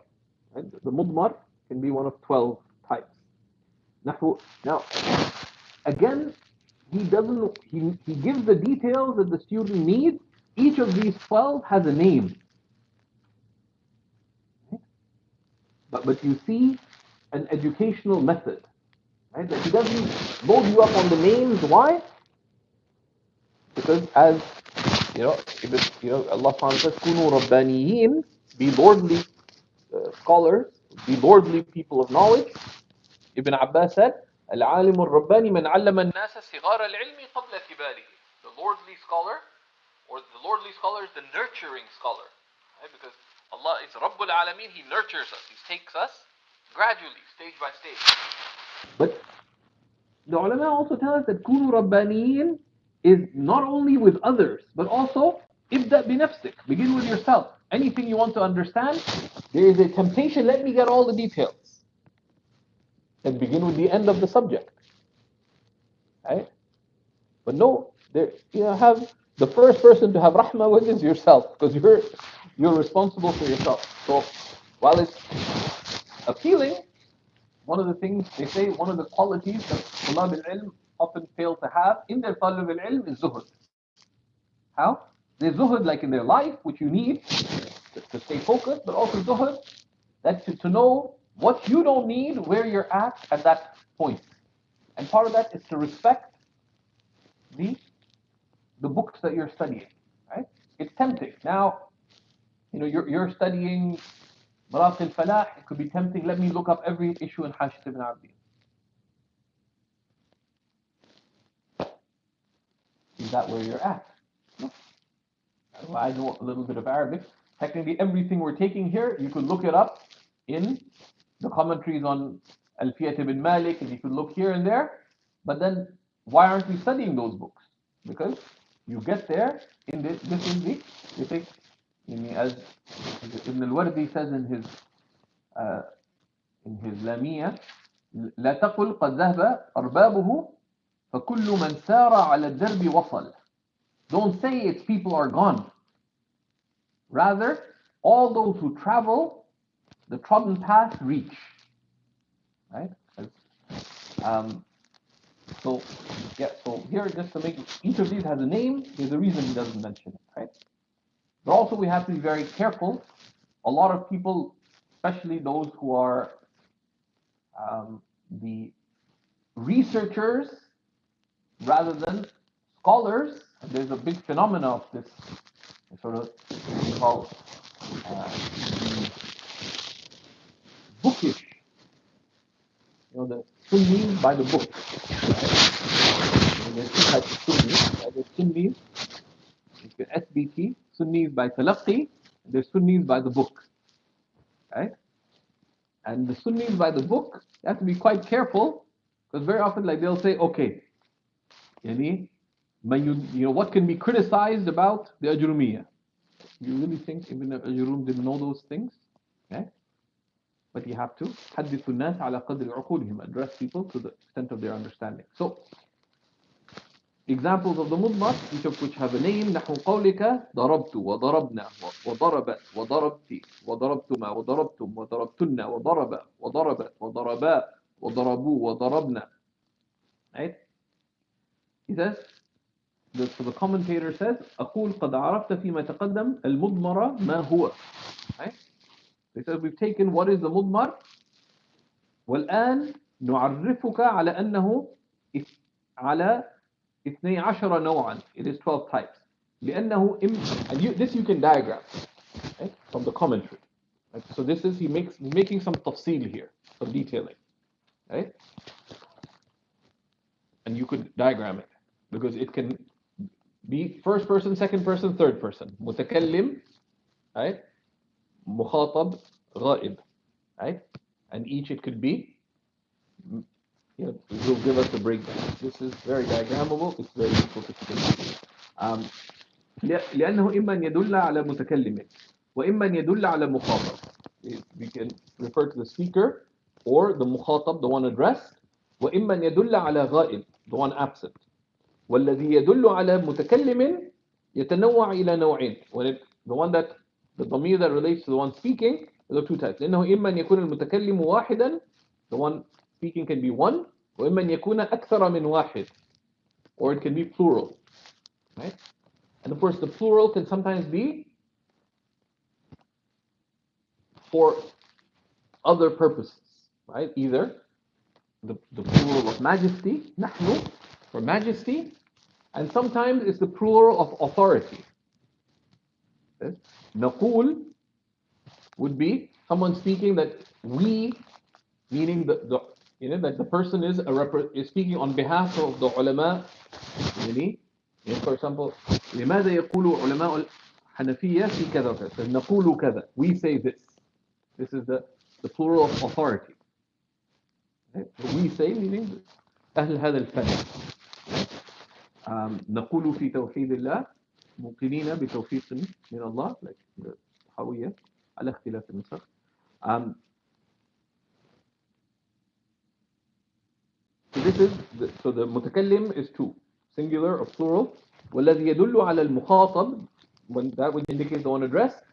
Right? The مضمر can be one of 12 types. نحو. Now, again, he gives the details that the student needs. Each of these 12 has a name. But you see an educational method, right? That he doesn't load you up on the names. Why? Because as Allah subhanahu says, "Kunu Rabbaniyin," be lordly scholars, be lordly people of knowledge. Ibn Abbas said, "Al-alim al-Rabbani man 'allama an-nasa sighar al-'ilmi qabla kibarihi." The lordly scholar, or the lordly scholar is the nurturing scholar, right? Because Allah is Rabbul Alameen, He nurtures us, He takes us gradually, stage by stage. But the ulama also tell us that kunu rabbaniyin is not only with others, but also ibda binafsik, begin with yourself. Anything you want to understand, there is a temptation, let me get all the details. And begin with the end of the subject. Right? But no, have the first person to have rahmah with is yourself, because you're responsible for yourself. So while it's appealing, one of the things they say, one of the qualities that Talab al-Ilm often fail to have in their Talab al-Ilm is zuhud. How? There's zuhud like in their life, which you need to stay focused, but also zuhud that to know what you don't need, where you're at that point. And part of that is to respect the books that you're studying. Right? It's tempting. Now, you're studying Maraq al-Falah, it could be tempting. Let me look up every issue in Hashit ibn Abdi. Is that where you're at? No. I know a little bit of Arabic. Technically, everything we're taking here, you could look it up in the commentaries on Al-Fiyat ibn Malik, and you could look here and there. But then, why aren't we studying those books? Because you get there in this is the, you think, as Ibn al-Wardi says in his Lamiyya, لا تقل قد ذهب أربابه فكل من سار على الدرب وصل. Don't say its people are gone. Rather, all those who travel the trodden path reach. Right? So here, just to make each of these has a name, there's a reason he doesn't mention it, right? But also we have to be very careful. A lot of people, especially those who are the researchers rather than scholars, there's a big phenomena of this sort of what we call bookish. The Sunni by the book. Right? There's two types of Sunnis. Right? There's Sunnis, SBT, Sunnis by talaqi, there's Sunnis by the book. Right? And the Sunnis by the book, you have to be quite careful, because very often they'll say, okay, what can be criticized about the Ajrumiyya? You really think Ibn Ajrum didn't know those things? Okay? but you have to حدث الناس على قدر عقولهم, address people to the extent of their understanding. So examples of the mudmar, each of which have a name. نحو قولك ضربت وضربنا وضربت وضربت وضربتما وضربتم وضربتن وضرب وضربت وضربا وضربوا وضربنا. Right? He says, so the commentator says, أقول قد عرفت فيما تقدم المضمر ما هو. Right? They said we've taken what is the mudmar, والآن نعرفك على أنه على 12 نوعا. It is 12 types. لأنه and this you can diagram, right, from the commentary. Right? So this is he's making some tafsil here, some detailing, right? And you could diagram it because it can be first person, second person, third person. متكلم, right? مخاطب, غائب, right? And each it could be, it will give us a breakdown. This is very diagrammable. It's very useful to see. لأنه إما أن يدل على متكلم وإما أن يدل على مخاطب. We can refer to the speaker or the مخاطب, the one addressed, وإما أن يدل على غائب, the one absent. والذي يدل على متكلم يتنوع إلى نوعين. The one that the ضمير that relates to the one speaking, there are two types. لأنه إما أن يكون المتكلم واحدا, the one speaking can be one, وإما أن يكون أكثر من واحد, or it can be plural. Right? And of course, the plural can sometimes be for other purposes, right? Either the plural of majesty, نحن, for majesty, and sometimes it's the plural of authority. Okay? نقول would be someone speaking that we, meaning that the person is speaking on behalf of the ulama. For example, لماذا يقول علماء الحنفية في كذا وكذا؟ نقول كذا. We say this. This is the plural of authority. Okay? So we say meaning أهل هذا الفن. نقول في توحيد الله موقنين بتوفيق من الله, like the حوية على اختلاف النسخ. So this is so the متكلم is two, singular or plural. والذي يدل على المخاطب, when that would indicate the one addressed,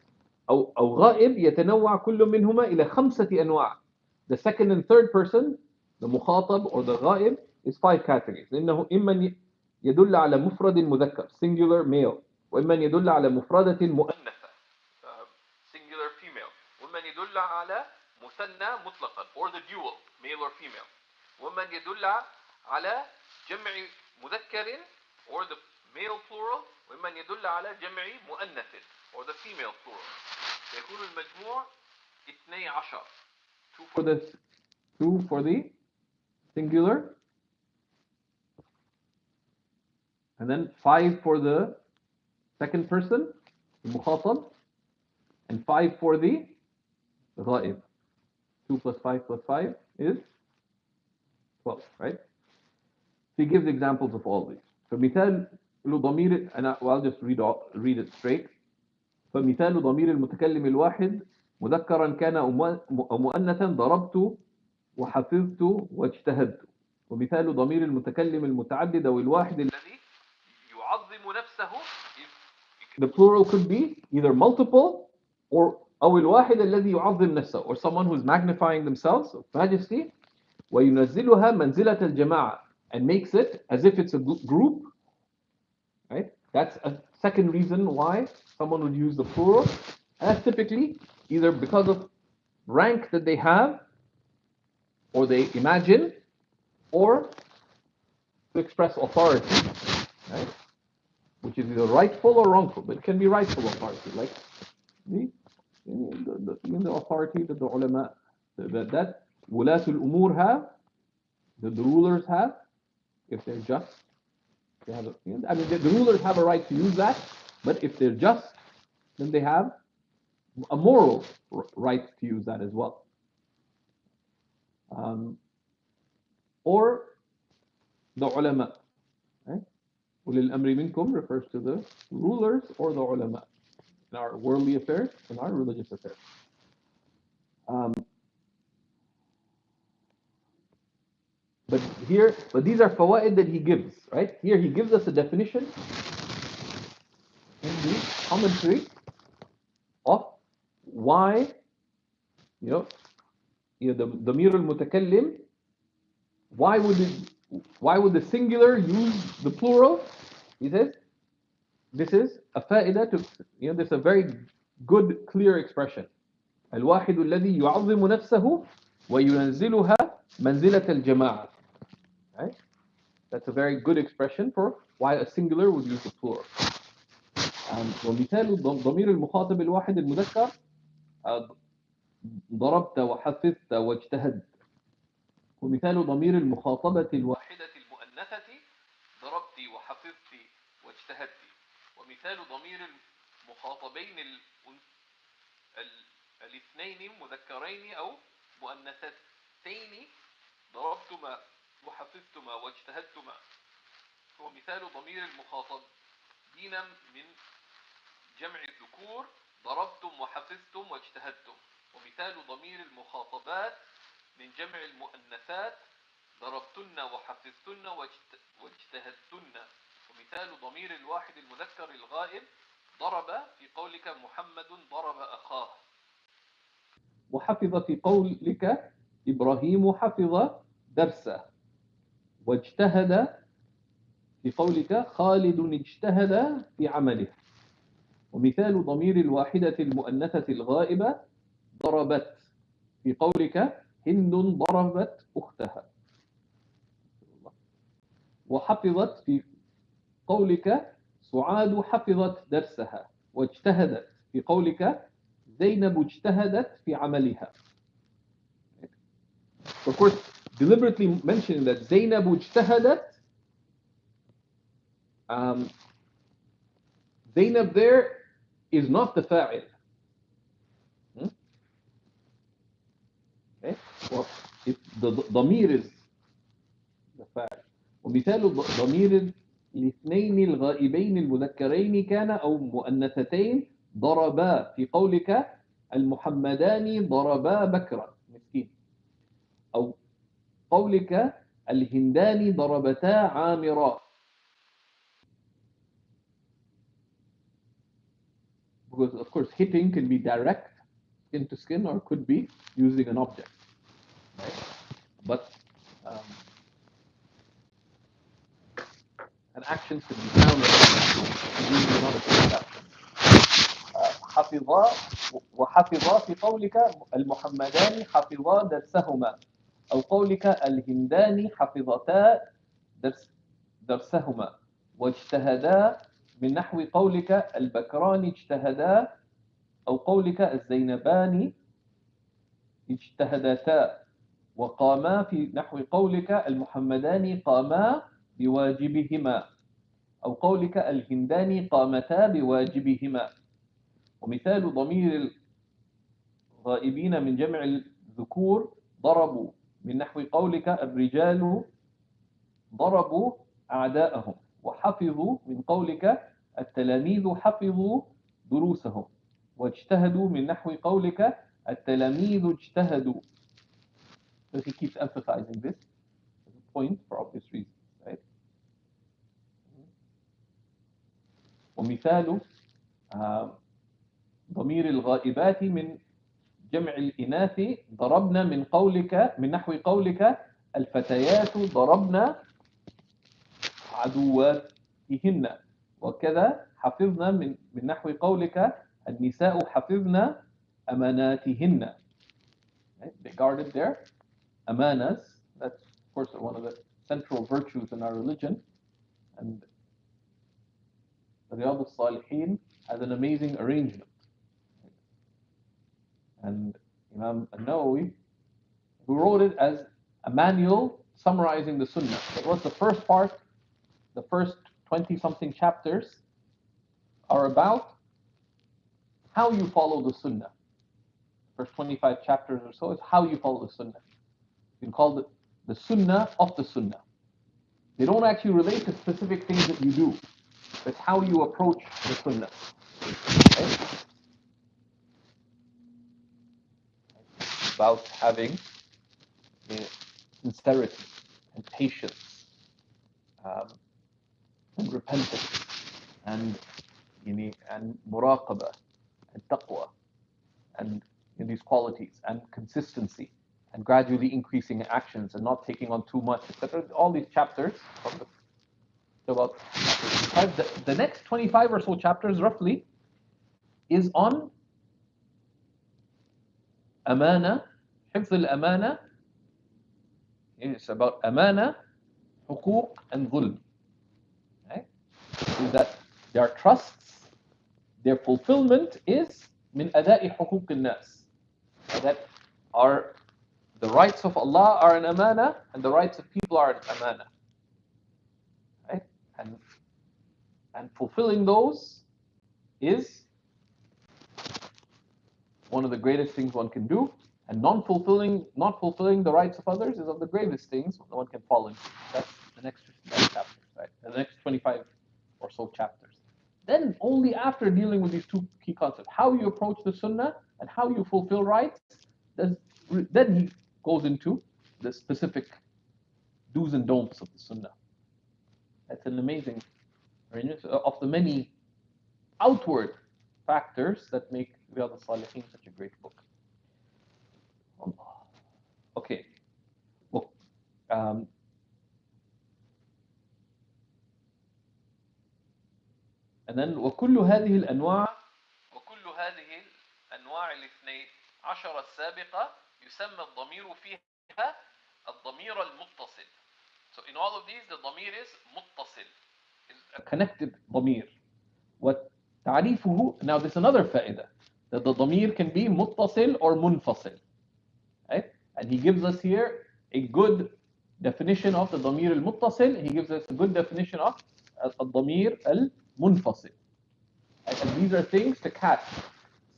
أو غائب يتنوع كل منهما إلى 5 أنواع. The second and third person, the مخاطب or the غائب, is 5 categories. لأنه إما يدل على مفرد مذكر, singular male, وإما يدل على مفردة مؤنثة, singular female, وإما يدل على مثنى مطلقا, or the dual, male or female, وإما يدل على جمع مذكر, or the male plural, وإما يدل على جمع مؤنث, or the female plural. يكون المجموع 12. Two for the singular, and then 5 for the second person, the مخاطب, and 5 for the غائب. 2 plus 5 plus 5 is 12, right? So he gives examples of all these. فمثال ضمير, and I'll just read it straight. فمثال ضمير المتكلم الواحد مذكرا كان أو مؤنثا ضربت وحفظت واجتهدت. ومثال ضمير المتكلم المتعدد أو الواحد الذي يعظم نفسه, the plural could be either multiple or أو الواحد الذي يعظم نفسه, or someone who's magnifying themselves of majesty, وينزلها منزلة الجماعة, and makes it as if it's a group, right? That's a second reason why someone would use the plural. And that's typically either because of rank that they have, or they imagine, or to express authority, right? Which is either rightful or wrongful, but it can be rightful authority, like the authority that the ulama, that ولاة الأمور have, that the rulers have, if they're just. They have the rulers have a right to use that, but if they're just, then they have a moral right to use that as well. Or the ulama, right? أولي الأمر منكم refers to the rulers or the ulama in our worldly affairs, in our religious affairs. here, but these are fawaid that he gives, right? Here he gives us a definition in the commentary of why, you know, the Damir al-Mutakallim, why would the singular use the plural? He says, this is a faida to, this is a very good, clear expression. الواحد الذي يعظم نفسه وينزلها منزلة الجماعة. Right? That's a very good expression for why a singular would use the plural. ومثال ضمير المخاطب الواحد المذكر ضربت وحفظت واجتهدت. ومثال ضمير المخاطبة الواحدة المؤنثة ضربت وحفظت واجتهدت. ومثال ضمير المخاطبين الاثنين مذكرين أو مؤنثتين ضربتما وحفظتما واجتهدتما. ومثال ضمير المخاطبين من جمع الذكور ضربتم وحفظتم واجتهدتم. ومثال ضمير المخاطبات من جمع المؤنثات ضربتن وحفظتن واجتهدتن. ومثال ضمير الواحد المذكر الغائب ضرب في قولك محمد ضرب أخاه. وحفظ في قولك إبراهيم حفظ درسه. واجتهد في قولك خالد اجتهد في عمله. ومثال ضمير الواحدة المؤنثة الغائبة ضربت في قولك هند ضربت أختها. وحفظت في قولك سعاد حفظت درسها. واجتهدت في قولك زينب اجتهدت في عملها. Of course, deliberately mentioning that Zainab اجتهدت, Zainab there is not the fa'il. Okay? Well, if the ضمير is the fa'il. ومثال ضمير الاثنين الغائبين المذكرين كان أو مؤنثتين ضربا في قولك المحمدان ضربا بكرا مسكين. أو قولك الهندان ضربتا عامرا. Because of course hitting can be direct, skin to skin, or could be using an object. Right? But an action could be found using another kind of action. حفظ وحفظ في قولك المحمدان حفظا درسهما. أو قولك الهندان حفظتا درسهما. واجتهدا من نحو قولك البكران اجتهدا. أو قولك الزينبان اجتهدتا. وقاما في نحو قولك المحمدان قاما بواجبهما. أو قولك الهندان قامتا بواجبهما. ومثال ضمير الغائبين من جمع الذكور ضربوا من نحو قولك الرجال ضربوا أعداءهم. وحفظوا من قولك التلاميذ حفظوا دروسهم. واجتهدوا من نحو قولك التلاميذ اجتهدوا. So he keeps emphasizing this as a point for obvious reasons, right? ومثال ضمير الغائبات من جمع الإناث ضربنا من قولك من نحو قولك الفتيات ضربنا عدواتهن. وكذا حفظنا من نحو قولك النساء حفظنا أماناتهن. They guarded their amanas. That's of course one of the central virtues in our religion. And Riyadh al-Salihin has an amazing arrangement. And Imam An-Nawawi, who wrote it as a manual summarizing the Sunnah. It was the first part, the first 20-something chapters are about how you follow the Sunnah. The first 25 chapters or so is how you follow the Sunnah. You can call it the Sunnah of the Sunnah. They don't actually relate to specific things that you do. It's how you approach the Sunnah. Okay? About having sincerity. and patience, and repentance, and muraqabah, and taqwa, and in these qualities, and consistency, and gradually increasing actions, and not taking on too much, etc. All these chapters from about the next 25 or so chapters roughly is on amana, حفظ الأمانة. It's about amana, حقوق, and dhulm. Right? Is that their trusts, their fulfillment is من أداء حقوق الناس. That are the rights of Allah are an amana, and the rights of people are an amana. Right? And fulfilling those is one of the greatest things one can do, and not fulfilling the rights of others is of the gravest things one can fall into. That's the next 55 chapters, right? The next 25 or so chapters. Then only after dealing with these two key concepts, how you approach the sunnah and how you fulfill rights, then he goes into the specific do's and don'ts of the sunnah. That's an amazing arrangement of the many outward factors that make Riyadh al-Salihin such a great book. Okay. Well, and then وكل هذه الأنواع الاثني عشر السابقة يسمى الضمير فيها الضمير المتصل. So in all of these, the ضمير is متصل, is a connected ضمير. وتعريفه, now this is another فائدة, that the ضمير can be متصل or منفصل. Right? And he gives us here a good definition of the ضمير المتصل. He gives us a good definition of الضمير المنفصل. And these are things to catch.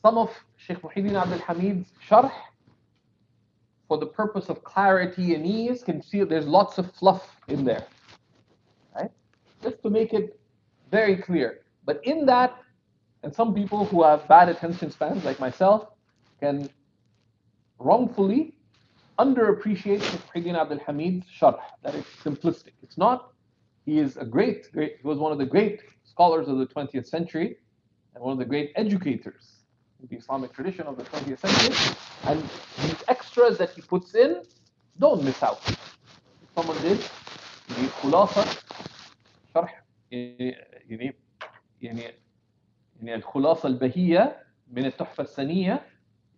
Some of Shaykh Muhyiddin Abdul Hamid's Sharh, for the purpose of clarity and ease, can see there's lots of fluff in there. Right? Just to make it very clear. But in that, and some people who have bad attention spans, like myself, can wrongfully underappreciate Shaykh Muhyiddin Abdul Hamid's Sharh, that it's simplistic. It's not. He is a he was one of the great scholars of the 20th century, and one of the great educators in the Islamic tradition of the 20th century. And these extras that he puts in, don't miss out. Someone did the khulasa, sharh, الخلاصة البهية من التحفة السنية,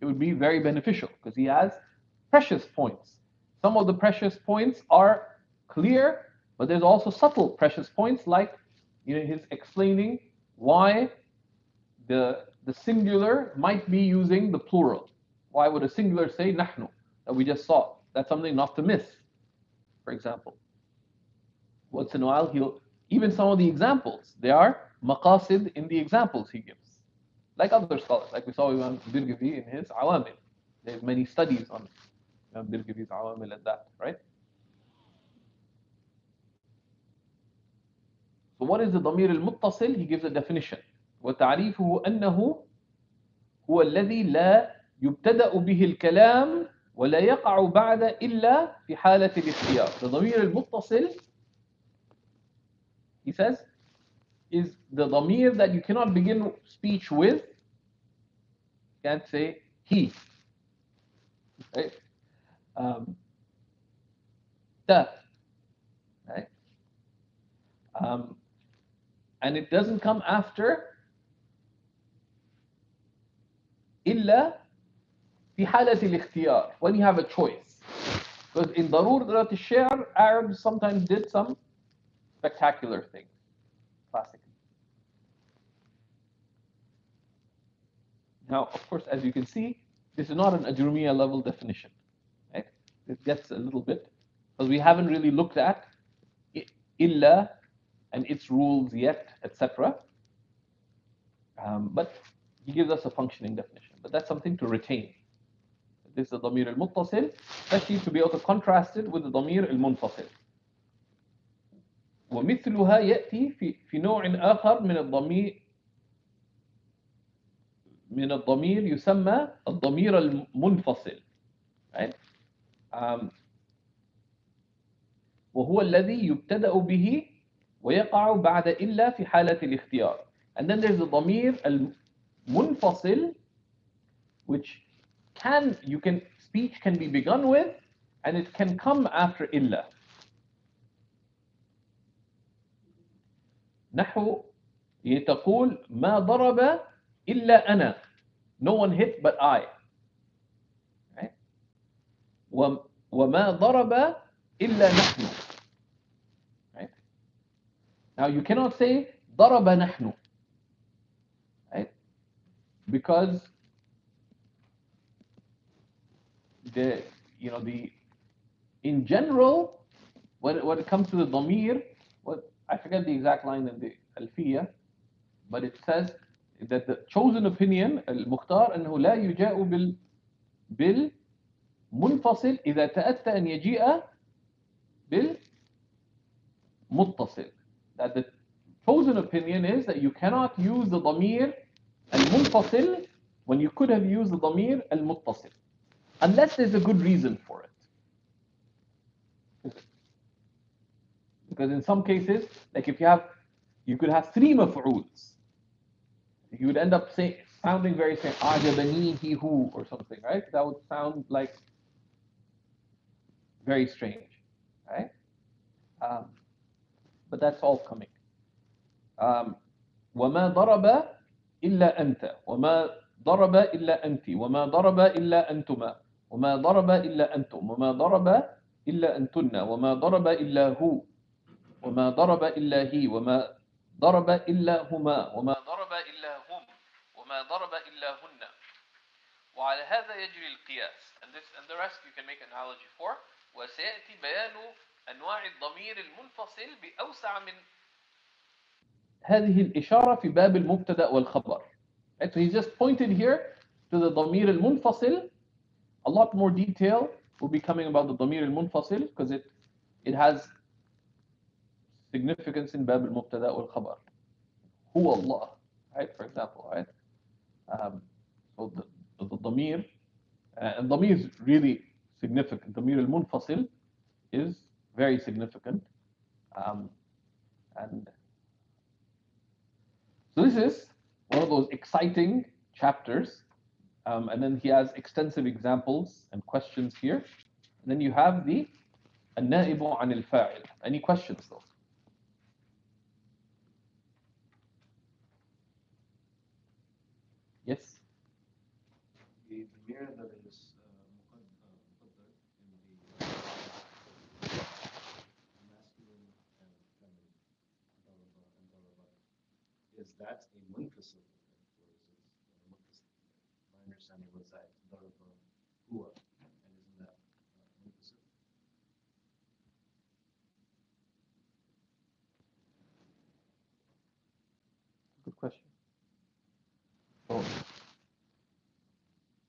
it would be very beneficial because he has precious points. Some of the precious points are clear, but there's also subtle precious points, like his explaining why the singular might be using the plural. Why would a singular say نحن, that we just saw? That's something not to miss, for example. Once in a while, even some of the examples, they are maqasid in the examples he gives. Like other scholars, like we saw Imam Birgivi in his Awamil. There's many studies on Imam Birgivi's Awamil and that, right? So what is the ضمير المتصل? He gives a definition. وتعريفه أنه هو الذي لا يبتدأ به الكلام ولا يقع بعد إلا في حالة الاختيار. The ضمير المتصل, he says, is the ضمير that you cannot begin speech with. You can't say he. Right? That. Right? And it doesn't come after إلا في حالة الاختيار, when you have a choice. Because in ضرورة الشعر, Arabs sometimes did some spectacular things, classically. Now, of course, as you can see, this is not an Ajrumiyya level definition. Right? It gets a little bit, because we haven't really looked at illa and its rules yet, etc. But he gives us a functioning definition. But that's something to retain. This is the ضمير المتصل, especially to be able to contrast it with the ضمير المنفصل. ومثلها يأتي في نوع آخر من الضمير يسمى الضمير المنفصل. Right? وهو الذي يبتدأ به ويقع بعد إلا في حالة الاختيار. And then there's the ضمير المنفصل, which speech can be begun with and it can come after إلا. نحو تقول ما ضرب إلا أنا. No one hit but I. Right? وما ضرب إلا نحن. Right? Now you cannot say ضرب نحن. Right? Because in general, when it comes to the ضمير, I forget the exact line in the Alfiyya, but it says that the chosen opinion المختار أنه لا يجاء بالمنفصل إذا تأتى أن يجيء بالمتصل. That the chosen opinion is that you cannot use the ضمير المنفصل when you could have used the ضمير المتصل unless there's a good reason for it. Because in some cases, like if you could have three maf'uls. You would end up sounding very saying "ajabani he who" or something, right? That would sound like very strange, right? But that's all coming. وما ضرب إلا أنت وما ضرب إلا أنت وما ضرب إلا أنتما وما ضرب إلا أنتم وما ضرب إلا أنتن وما ضرب إلا هو وما ضرب إلا هي وما ضرب إلا هما وما ضرب إلا هم وما ضرب إلا هن. وعلى هذا يجري القياس. And the rest you can make an analogy for. وسيأتي بيان أنواع الضمير المنفصل بأوسع من هذه الإشارة في باب المبتدأ والخبر. Right? So he's just pointed here to the ضمير المنفصل. A lot more detail will be coming about the ضمير المنفصل because it has significance in باب المبتدأ والخبر. هو الله, right? For example, right? So the ضمير and ضمير is really significant. ضمير المنفصل is very significant. And so this is one of those exciting chapters. And then he has extensive examples and questions here. And then you have the النائب عن الفاعل. Any questions though? Yes? The mirror that is muqaddar in the masculine and feminine, daraba and darabat, is that a munfasil or is it muttasil? My understanding was that daraba huwa, and isn't that munfasil? Good question. So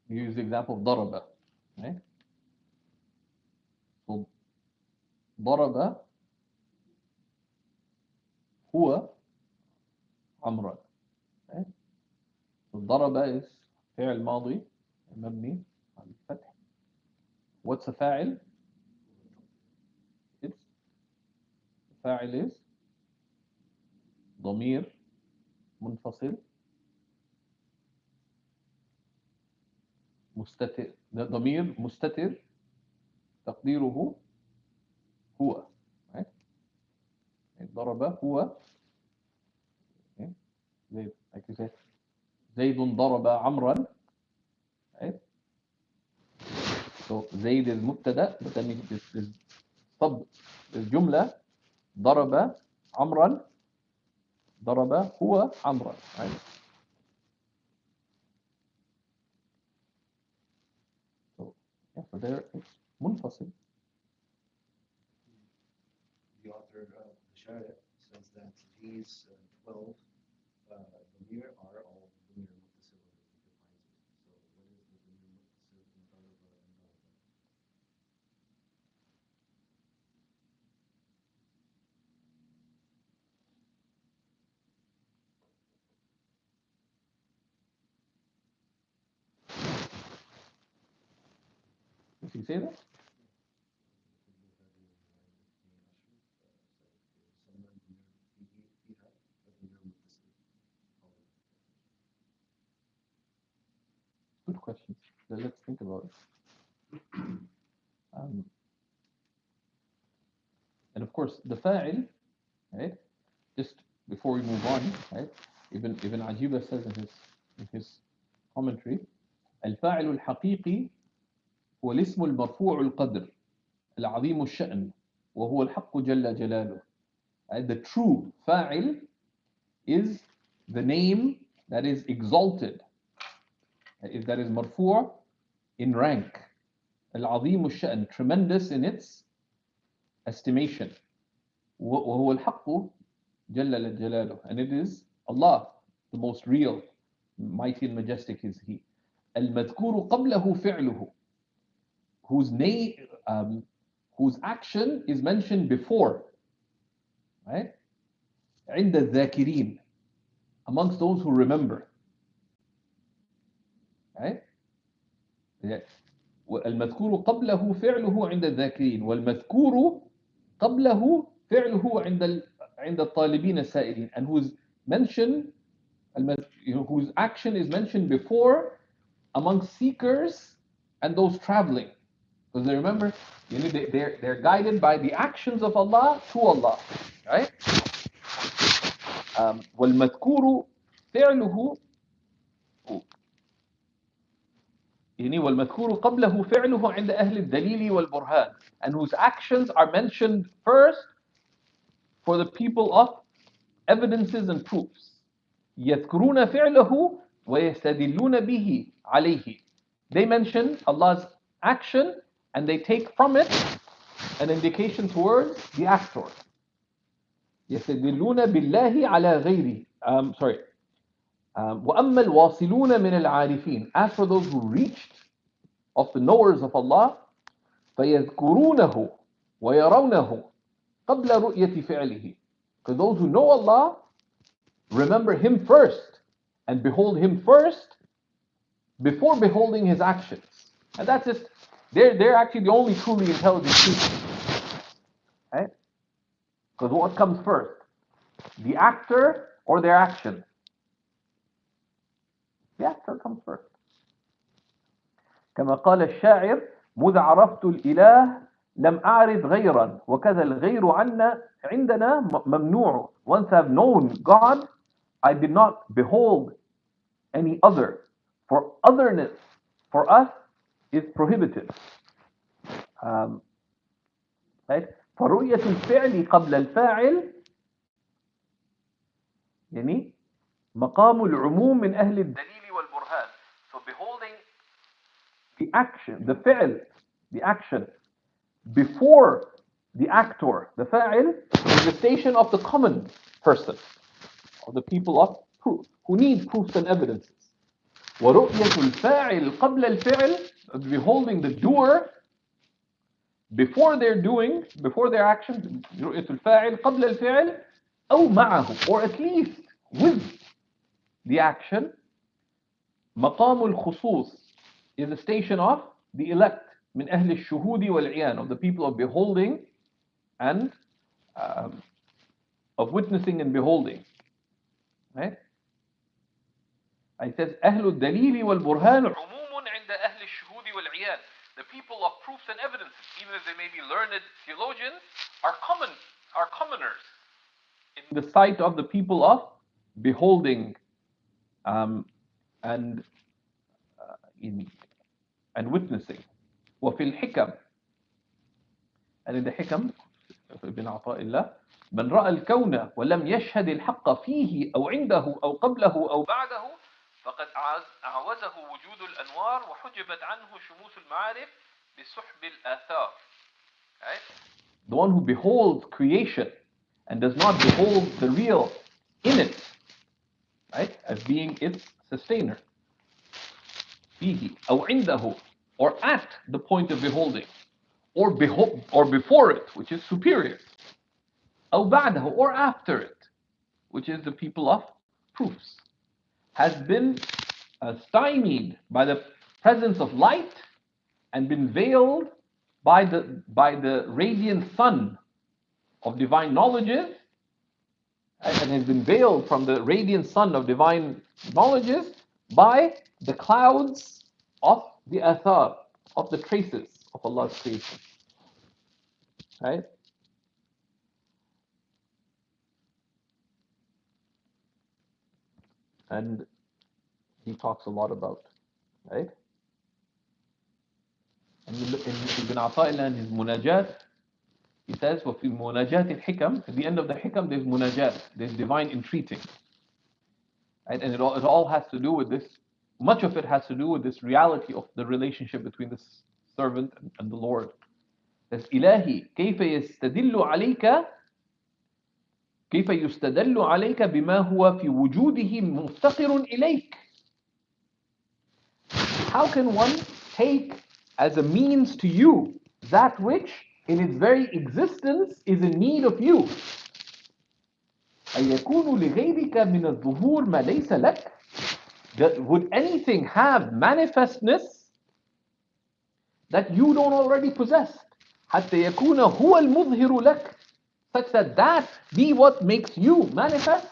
you use the example of ضرب. Right? So ضرب هو عمرا. Right? So ضرب is فعل ماضي مبني على الفتح. What's the فاعل? It's the فاعل is ضمير منفصل مستتر. ده ضمير مستتر تقديره هو. Right? ضرب هو. Okay? زيد, like you said, زيد ضرب عمرا. Right? So زيد is مبتدا, but then this sub الجملة ضرب عمرا ضرب هو عمرا. Right? So there it's منفصل. The author of the Sharh says that these 12 damir are all damir muttasil as he defines it. So what is the damir muttasil in daraba and daraba? Did he say that? good questions. Let's think about it. And of course, the fa'il, right? Just before we move on, right? Ibn Ajiba says in his commentary, الفاعل الحقيقي هو الاسم المرفوع القدر العظيم الشأن وهو الحق جل جلاله. The true fa'il is the name that is exalted, that is مرفوع in rank, العظيم الشأن, tremendous in its estimation, وهو الحق جل جلاله, and it is Allah, the most real, mighty and majestic is He. المذكور قبله فعله, whose name, whose action is mentioned before, right? عند الذاكرين, amongst those who remember, right? المذكور قبله فعله عند الذاكرين والمذكور قبله فعله عند الطالبين السائلين, and whose mention, whose action is mentioned before amongst seekers and those traveling, because they remember, they're guided by the actions of Allah to Allah, right? والمذكور فعله والمذكور قبله فعله عند أهل الدليل والبرهان, and whose actions are mentioned first for the people of evidences and proofs. يذكرون فعله ويستدلون به عليه. They mention Allah's action and they take from it an indication towards the actor. يستدلون بالله على غيره. وأما الواصلون من العارفين. As for those who reached of the knowers of Allah, فيذكرونه ويرونه قبل رؤية فعله. Because those who know Allah remember Him first and behold Him first before beholding His actions. And that's just, they're actually the only truly intelligent people. Right? Because what comes first? The actor or their action? The actor comes first. كما قال الشاعر مذ عرفت الإله لم أعرف غيرا وكذا الغير عندنا ممنوع. Once I've known God, I did not behold any other. For otherness, for us, is prohibited. Right? فرؤية الفعل قبل الفاعل يعني مقام العموم من أهل الدليل والبرهان. So beholding the action, the fi'l, the action, before the actor, the fa'il, is the station of the common person, of the people of proof, who need proofs and evidences. وَرُؤْيَةُ الْفَاعِلِ قَبْلَ الْفِعْلِ, beholding the doer before their doing, before their action, رُؤْيَةُ الْفَاعِلِ قَبْلَ الْفِعْلِ أو معه, or at least with the action. مقام الخصوص is the station of the elect, من أهل الشهود والعيان, of the people of beholding and of witnessing and beholding. Right? It says أهل الدليل والبرهان عموم عند أهل الشهود والعيان. The people of proofs and evidences, even if they may be learned theologians, are commoners in the sight of the people of beholding and witnessing. وفي الحكم, and in the حكم ابن عطاء الله من رأى الكون ولم يشهد الحق فيه أو عنده أو قبله أو بعده فقد أعوزه وجود الأنوار وحجبت عنه شموس المعارف بسحب الآثار. Right? The one who beholds creation and does not behold the real in it, right, as being its sustainer. فيه أو عنده, or at the point of beholding, or before it, which is superior. أو بعده, or after it, which is the people of proofs, has been stymied by the presence of light and been veiled by the radiant sun of divine knowledges, and has been veiled from the radiant sun of divine knowledges by the clouds of the athar, of the traces of Allah's creation. Right? And he talks a lot about, right? And you look in Ibn Ata'illah in his munajat, he says, وَفِي munajat al-hikam, at the end of the hikam, there's munajat, there's divine entreating. Right? And it all has to do with this, much of it has to do with this reality of the relationship between this servant and the Lord. There's إلهي كيف يستدل عليك كيف يستدل عليك بما هو في وجوده مفتقر إليك. How can one take as a means to you that which in its very existence is in need of you? أيكون لغيرك من الظهور ما ليس لك? Would anything have manifestness that you don't already possess? حتى يكون هو المظهر لك, such that that be what makes you manifest.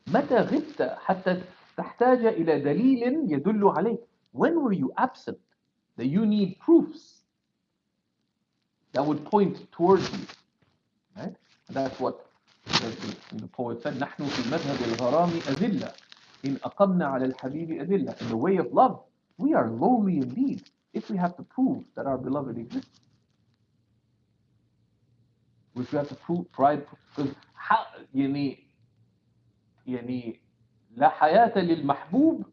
متى غبت حتى تحتاج إلى دليل يدل عليك? When were you absent that you need proofs that would point towards you? Right? And that's what the poet said, نحن في مذهب الغرام أذلة إن أقمنا على الحبيب أذلة. In the way of love, we are lowly indeed if we have to prove that our beloved exists. If we have to prove pride, because يعني لا حياة للمحبوب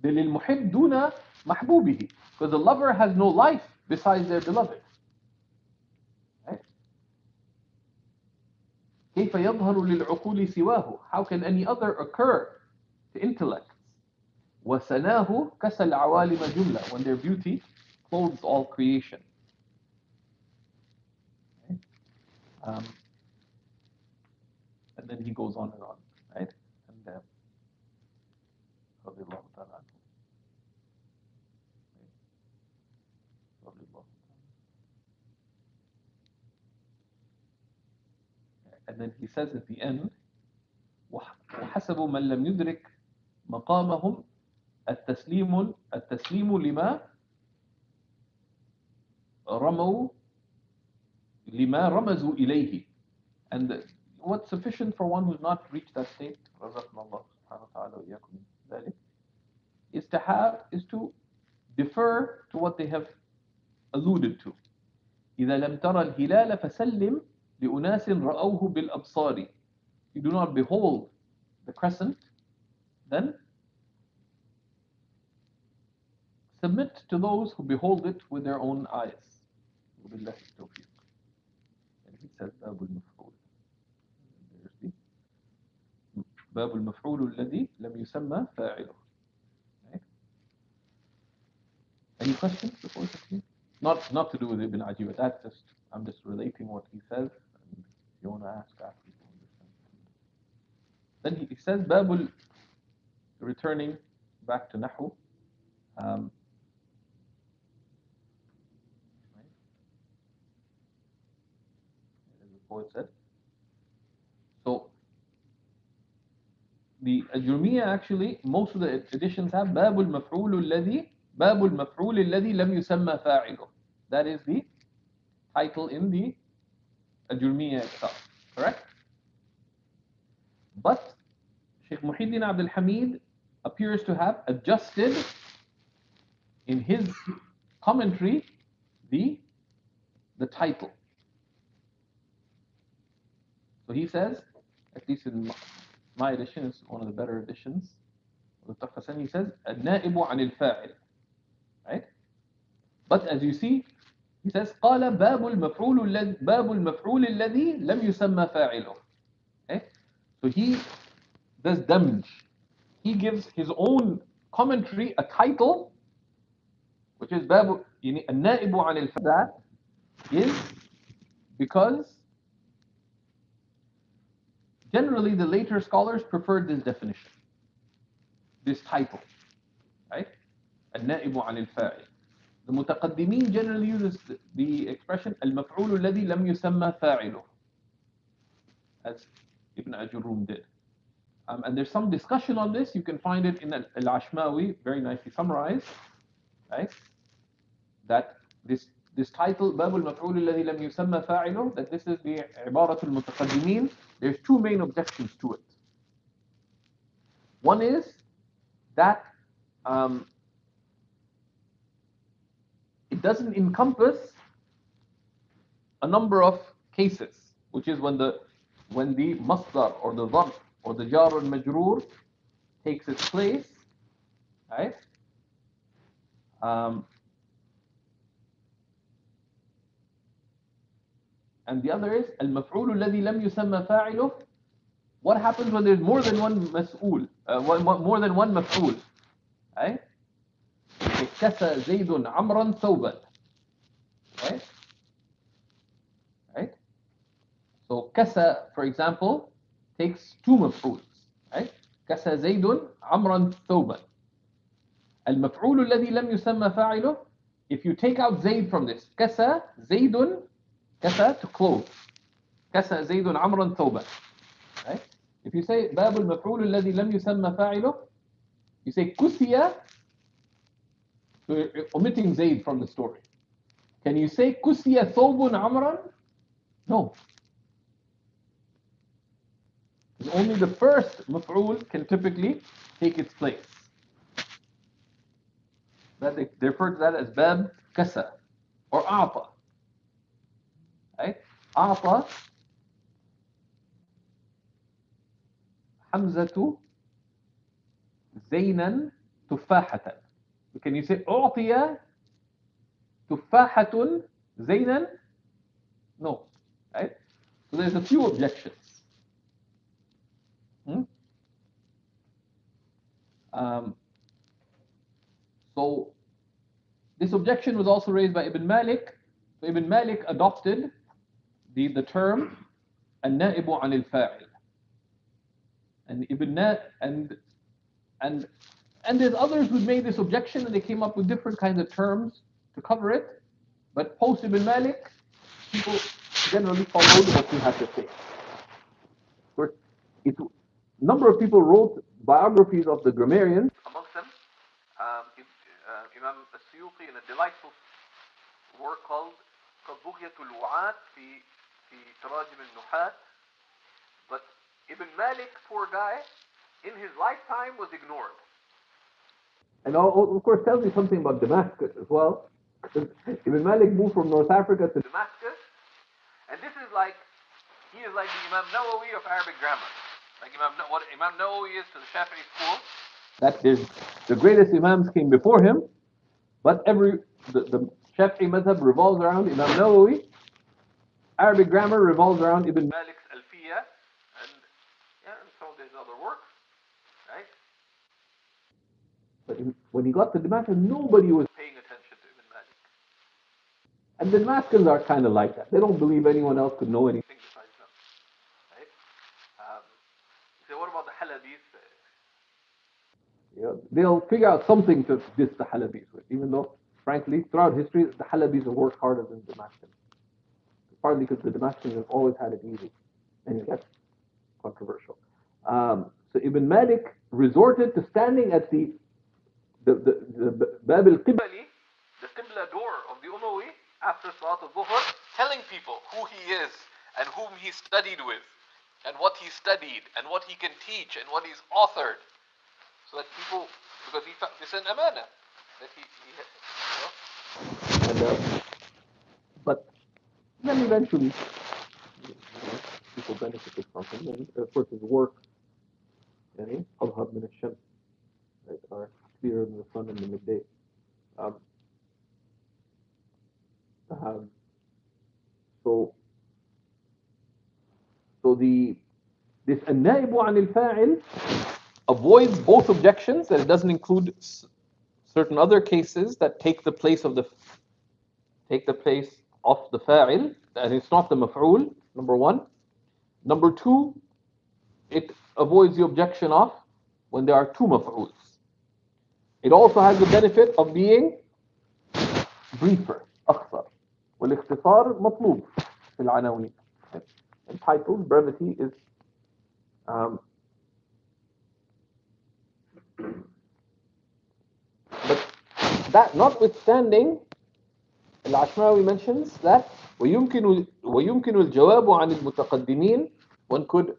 للمحب دون محبوبه, because the lover has no life besides their beloved. Right? كيف يظهر للعقول سواه? How can any other occur to intellects? وسناه كسى العوالم جملة, when their beauty clothes all creation. Right? And then he goes on and on, right? And رضي الله تعالى عنه. رضي الله. And then he says at the end, وحسب من لم يدرك مقامهم التسليم لما رمزوا إليه. And what's sufficient for one who's not reached that state, رزقنا الله سبحانه وتعالى وإياكم ذلك, is to defer to what they have alluded to. إذا لم ترى الهلال فسلم لأناس رأوه بالأبصار. You do not behold the crescent, then submit to those who behold it with their own eyes. وبالله التوفيق. And he says باب المفعول. باب المفعول الذي لم يسمى فاعله. Right? Any questions before we continue? Not to do with Ibn Ajib, but that's just, I'm just relating what he says, and if you want to ask, you can understand. Then he says, Babul, returning back to Nahu. Right? As the poet said. So, the Ajrumiyya actually, most of the editions have Babul Maf'ul الذي لم يسمى فاعله. That is the title in the Ajrumiyya itself, correct? But Shaykh Muhyiddin Abdul Hamid appears to have adjusted in his commentary the title. So he says, at least in my edition, it's one of the better editions of the Tuhfa, he says, النائب عن الفاعل. Right? But as you see, he says, قال باب المفعول الذي لم يسمى فاعله. Okay? So he does damage. He gives his own commentary a title, which is باب النائب عن الفاعل. That is because generally the later scholars preferred this definition, this title, right? النائب عن الفاعل. The متقدمين generally uses the expression المفعول الذي لم يسمى فاعله, as Ibn Ajurrum did. And there's some discussion on this. You can find it in Al-Ashmawi, very nicely summarized, right? That this title, باب المفعول الذي لم يسمى فاعله, that this is the عبارة المتقدمين. There's two main objections to it. One is that it doesn't encompass a number of cases, which is when the masdar or the dharf or the jar al majroor takes its place, right? And the other is al-maf'ul alladhi lam yusamma fa'iluh. What happens when there's more than one mas'ul, more than one maf'ul, right? كسى زيد عمرا ثوبا, right? Right? So كسى, for example, takes two maf'uls, right? كسى زيد عمرا ثوبا. المفعول الذي لم يسمى فاعله, if you take out Zayd from this, كسى زيد, كسى to close, كسى زيد عمرا ثوبا, right? If you say باب المفعول الذي لم يسمى فاعله, you say كسي, omitting Zayd from the story. Can you say كسي ثوب عمرا? No. Only the first maf'ul can typically take its place. That they refer to that as bab kasa or a'ta. Right? A'ta hamzatu zaynan tuffahatan. Can you say u'tiya tuffahatun zaynan? No. Right? So there's a few objections. So this objection was also raised by Ibn Malik. So Ibn Malik adopted the term al-na'ibu an al-fa'il. And and there's others who made this objection and they came up with different kinds of terms to cover it. But post Ibn Malik, people generally followed what he had to say. Of course, a number of people wrote biographies of the grammarians. Amongst them, Imam As-Suyuti in a delightful work called بغية الوعاة في تراجم النحاة. But Ibn Malik, poor guy, in his lifetime was ignored. And of course tells you something about Damascus as well. Ibn Malik moved from North Africa to Damascus, and this is like, he is like the Imam Nawawi of Arabic grammar. Like what Imam Nawawi is to the Shafi'i school. That the greatest Imams came before him, but the Shafi'i madhab revolves around Imam Nawawi. Arabic grammar revolves around Ibn Malik's Alfiya, and so there's other works, right? But when he got to Damascus, nobody was paying attention to Ibn Malik. And the Damascans are kind of like that. They don't believe anyone else could know anything besides them, right? So what about the Halabis? They'll figure out something to diss the Halabis with, even though, frankly, throughout history, the Halabis have worked harder than the Damascans. Partly because the Damascans have always had it easy. Anyway, that's controversial. So Ibn Malik resorted to standing at the Bab al-Qibali, the Qibla door of the Umawi, after Salat al-Dhuhr, telling people who he is and whom he studied with, and what he studied, and what he can teach, and what he's authored. So that people, because this is an amana that he but then eventually people benefited from him, and of course his work, أظهر من الشمس, are clearer than the sun in the midday. So this النائب عن الفاعل avoids both objections, that it doesn't include certain other cases that take the place of the fa'il, and it's not the maf'ul, number one. Number two, it avoids the objection of when there are two maf'uls. It also has the benefit of being briefer, أختصر. والاختصار مطلوب في العناوين. In titles, brevity is But that notwithstanding, Al-Ashmawi mentions that ويمكن الجواب عن المتقدمين, one could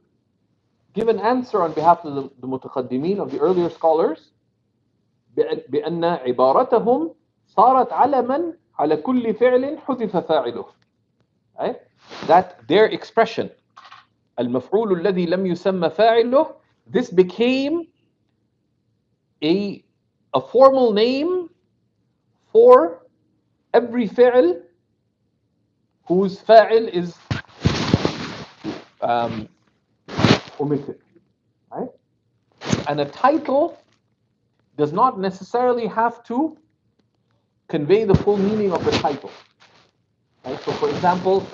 give an answer on behalf of the متقدمين, of the earlier scholars, بأن عبارتهم صارت علما على كل فعل حذف فاعله. Right? That their expression, المفعول الذي لم يسمى فاعله, this became a formal name for every fi'l whose fa'il is omitted. Right? And a title does not necessarily have to convey the full meaning of the title. Right? So, for example,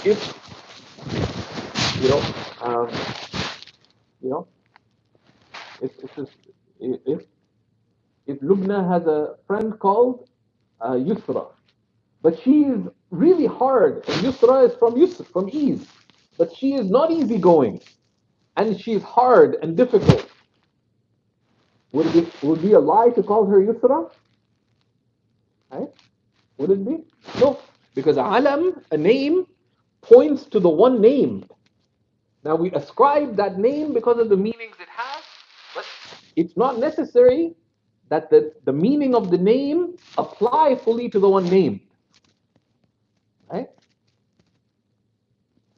if you know, um, you know, if if if Lubna has a friend called Yusra, but she is really hard, and Yusra is from ease, but she is not easygoing, and she is hard and difficult. Would it be a lie to call her Yusra? Right? Would it be? No, because alam, a name, points to the one name. Now we ascribe that name because of the meanings it has, but it's not necessary that the meaning of the name apply fully to the one name. Right?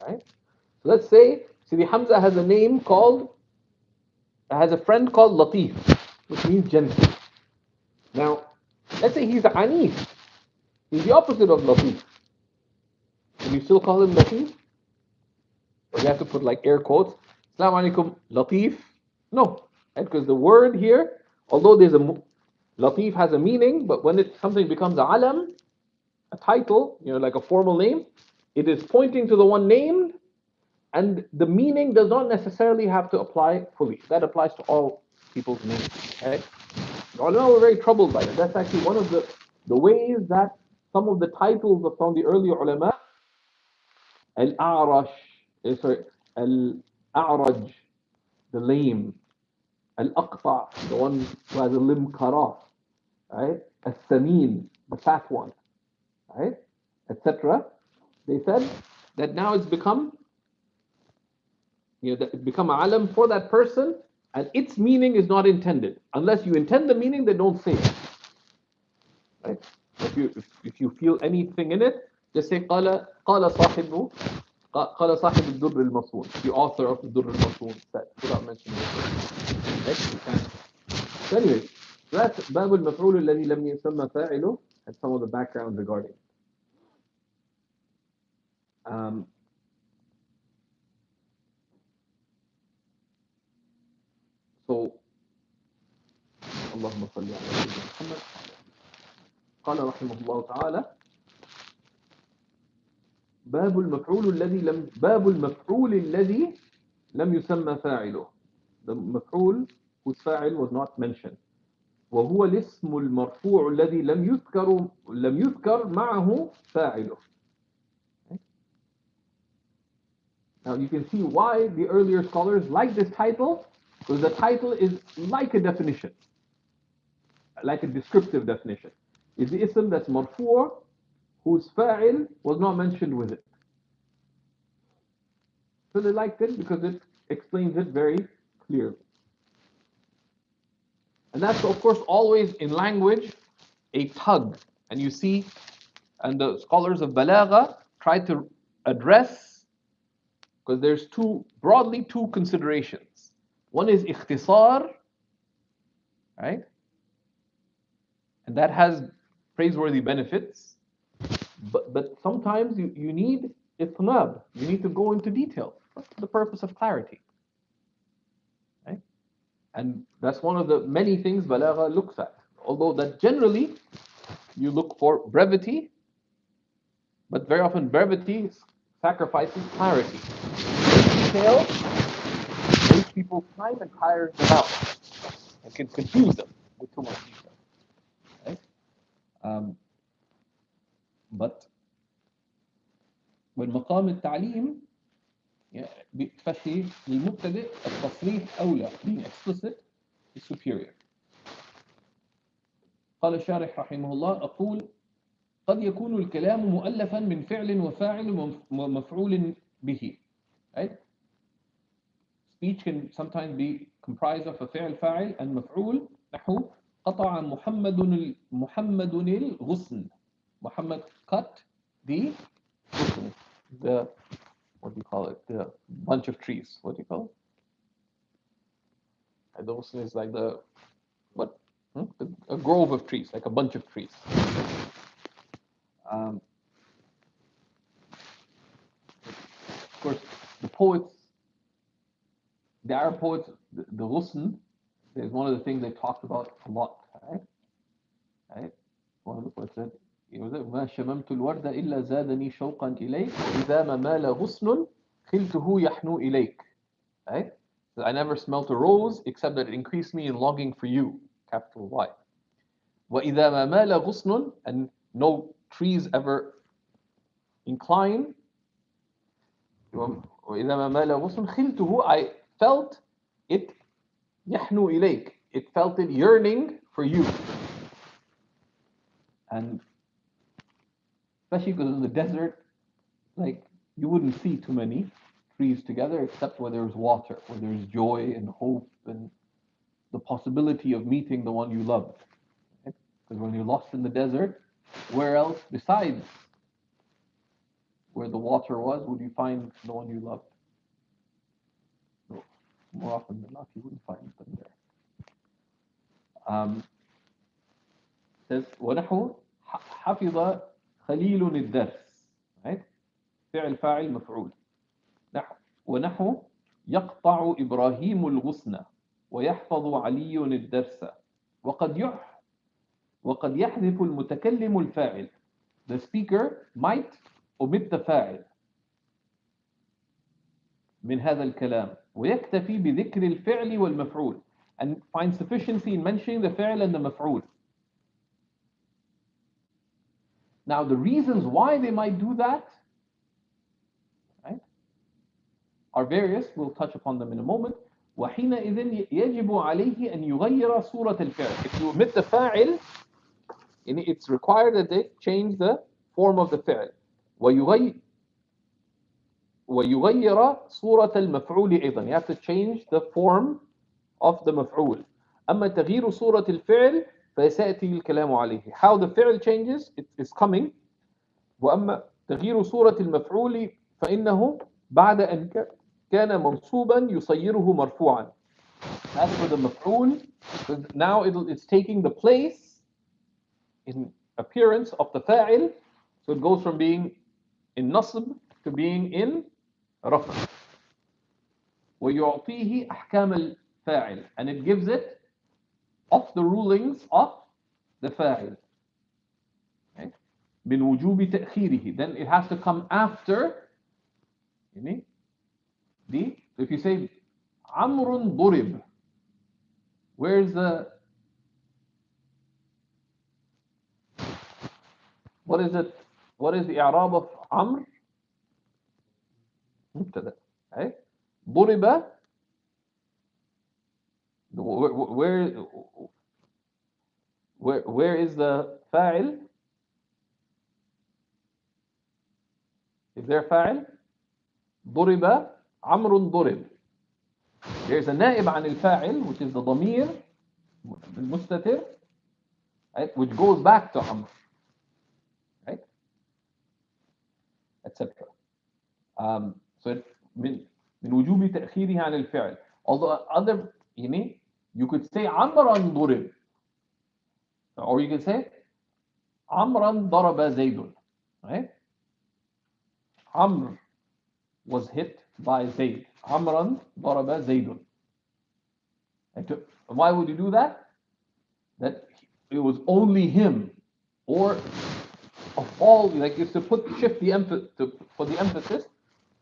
Right? So let's say Sidi Hamza has a friend called Latif, which means gentle. Now, let's say he's Anif. He's the opposite of Latif. Can you still call him Latif? Or you have to put like air quotes. Assalamu alaikum, Latif. No, right? Because the word here, although Latif has a meaning, but when something becomes a alam, a title, like a formal name, it is pointing to the one named, and the meaning does not necessarily have to apply fully. That applies to all people's names. Right? The ulama were very troubled by it. That's actually one of the ways that some of the titles from the early ulama, Al-A'rash, Al-A'raj, the lame, Al-Aqta, the one who has a limb cut off, right? Al-Samin, the fat one, right? Etc. They said that now it's become, that it's become a alam for that person, and its meaning is not intended. Unless you intend the meaning, then don't say it. Right? If you feel anything in it, just say قال صاحب الدر المصون, the author of the Durr al-Masoon said, without mentioning it. Right? So anyway, that's باب المفعول الذي لم يسمى فاعله, and some of the background regarding it. So اللهم صل على سيدنا محمد. قال رحمه الله تعالى باب المفعول الذي لم يسمى فاعله. The مفعول whose فاعل was not mentioned. وهو الاسم المرفوع الذي لم يذكر معه فاعله. Okay. Now you can see why the earlier scholars like this title, because the title is like a definition, like a descriptive definition. It's the ism that's marfu' whose fa'il was not mentioned with it. So they liked it because it explains it very clearly. And that's, of course, always in language a tug. And you see, and the scholars of Balagha try to address, because there's broadly two considerations. One is ikhtisar, right? And that has praiseworthy benefits. But sometimes you need itnab. You need to go into detail. What's the purpose of clarity? Right? And that's one of the many things Balagha looks at. Although that generally you look for brevity, but very often brevity sacrifices clarity. Detail makes people time and tires them out and can confuse them with too much detail. Right? But والمقام التعليم بفتح للمبتدئ التصريح أولى, being explicit is superior. قال الشارح رحمه الله أقول قد يكون الكلام مؤلفا من فعل وفاعل ومفعول به. Right? Speech can sometimes be comprised of a فعل فاعل and مفعول. نحو قطع محمد الغصن. Muhammad cut the غصن, the, what do you call it, the bunch of trees. What do you call it? The غصن is like the, what? A grove of trees, like a bunch of trees. Of course, the poets, the Arab poets, the ghusn is one of the things they talked about a lot. Right? Right? One of the poets said, ما شممت الورد إلا زادني شوقا إليك إذا ما مال غصن خلته يحنو إليك. Right? So I never smelt a rose except that it increased me in longing for you. Capital Y. وإذا ما مال غصن, and no trees ever incline. وإذا ما مال غصن خلته, I felt it يحنو إليك. It felt it yearning for you. And especially because in the desert, like you wouldn't see too many trees together except where there's water, where there's joy and hope and the possibility of meeting the one you loved. Right? Because when you're lost in the desert, where else besides where the water was would you find the one you loved? So more often than not, you wouldn't find them there. Says ونحو حفظ خليل الدرس. Right? فعل فاعل مفعول. نحو ونحو يقطع إبراهيم الغصن ويحفظ علي الدرس وقد يحذف المتكلم الفاعل. The speaker might omit the فاعل من هذا الكلام ويكتفي بذكر الفعل والمفعول, and find sufficiency in mentioning the فعل and the مفعول. Now the reasons why they might do that, right, are various. We'll touch upon them in a moment. وحينئذ يجب عليه أن يغير صورة الفعل. If you omit the فاعل, it's required that they change the form of the فعل. ويغير صورة المفعول أيضا. You have to change the form of the مفعول. أما تغيير صورة الفعل فسيأتي الكلام عليه. How the فعل changes, it is coming. وأما تغيير صورة المفعول فإنه بعد أن كان منصوبا يصيره مرفوعا. As for the مفعول, now it's taking the place in appearance of the فاعل, so it goes from being in نصب to being in رفع. ويعطيه أحكام الفاعل, and it gives it of the rulings of the فاعل. Okay? من وجوب تأخيره, then it has to come after. So if you say عمرو ضرب, where's the, what is it? What is the إعراب of عمرو? مبتدأ. Right? ضرب, where is the فاعل? Is there فاعل? ضرب عمرو ضرب. There's a نائب عن الفاعل, which is the ضمير المستتر, right, which goes back to عمرو, right, etc. So من وجوب تأخيره عن الفعل. Although other, you could say عمرا ضرب, or you could say عمرا ضرب زيد, right? عمرو was hit by Zayd. عمرا ضرب زيد. Why would you do that? That it was only him, or of all, like if to shift the emphasis, for the emphasis,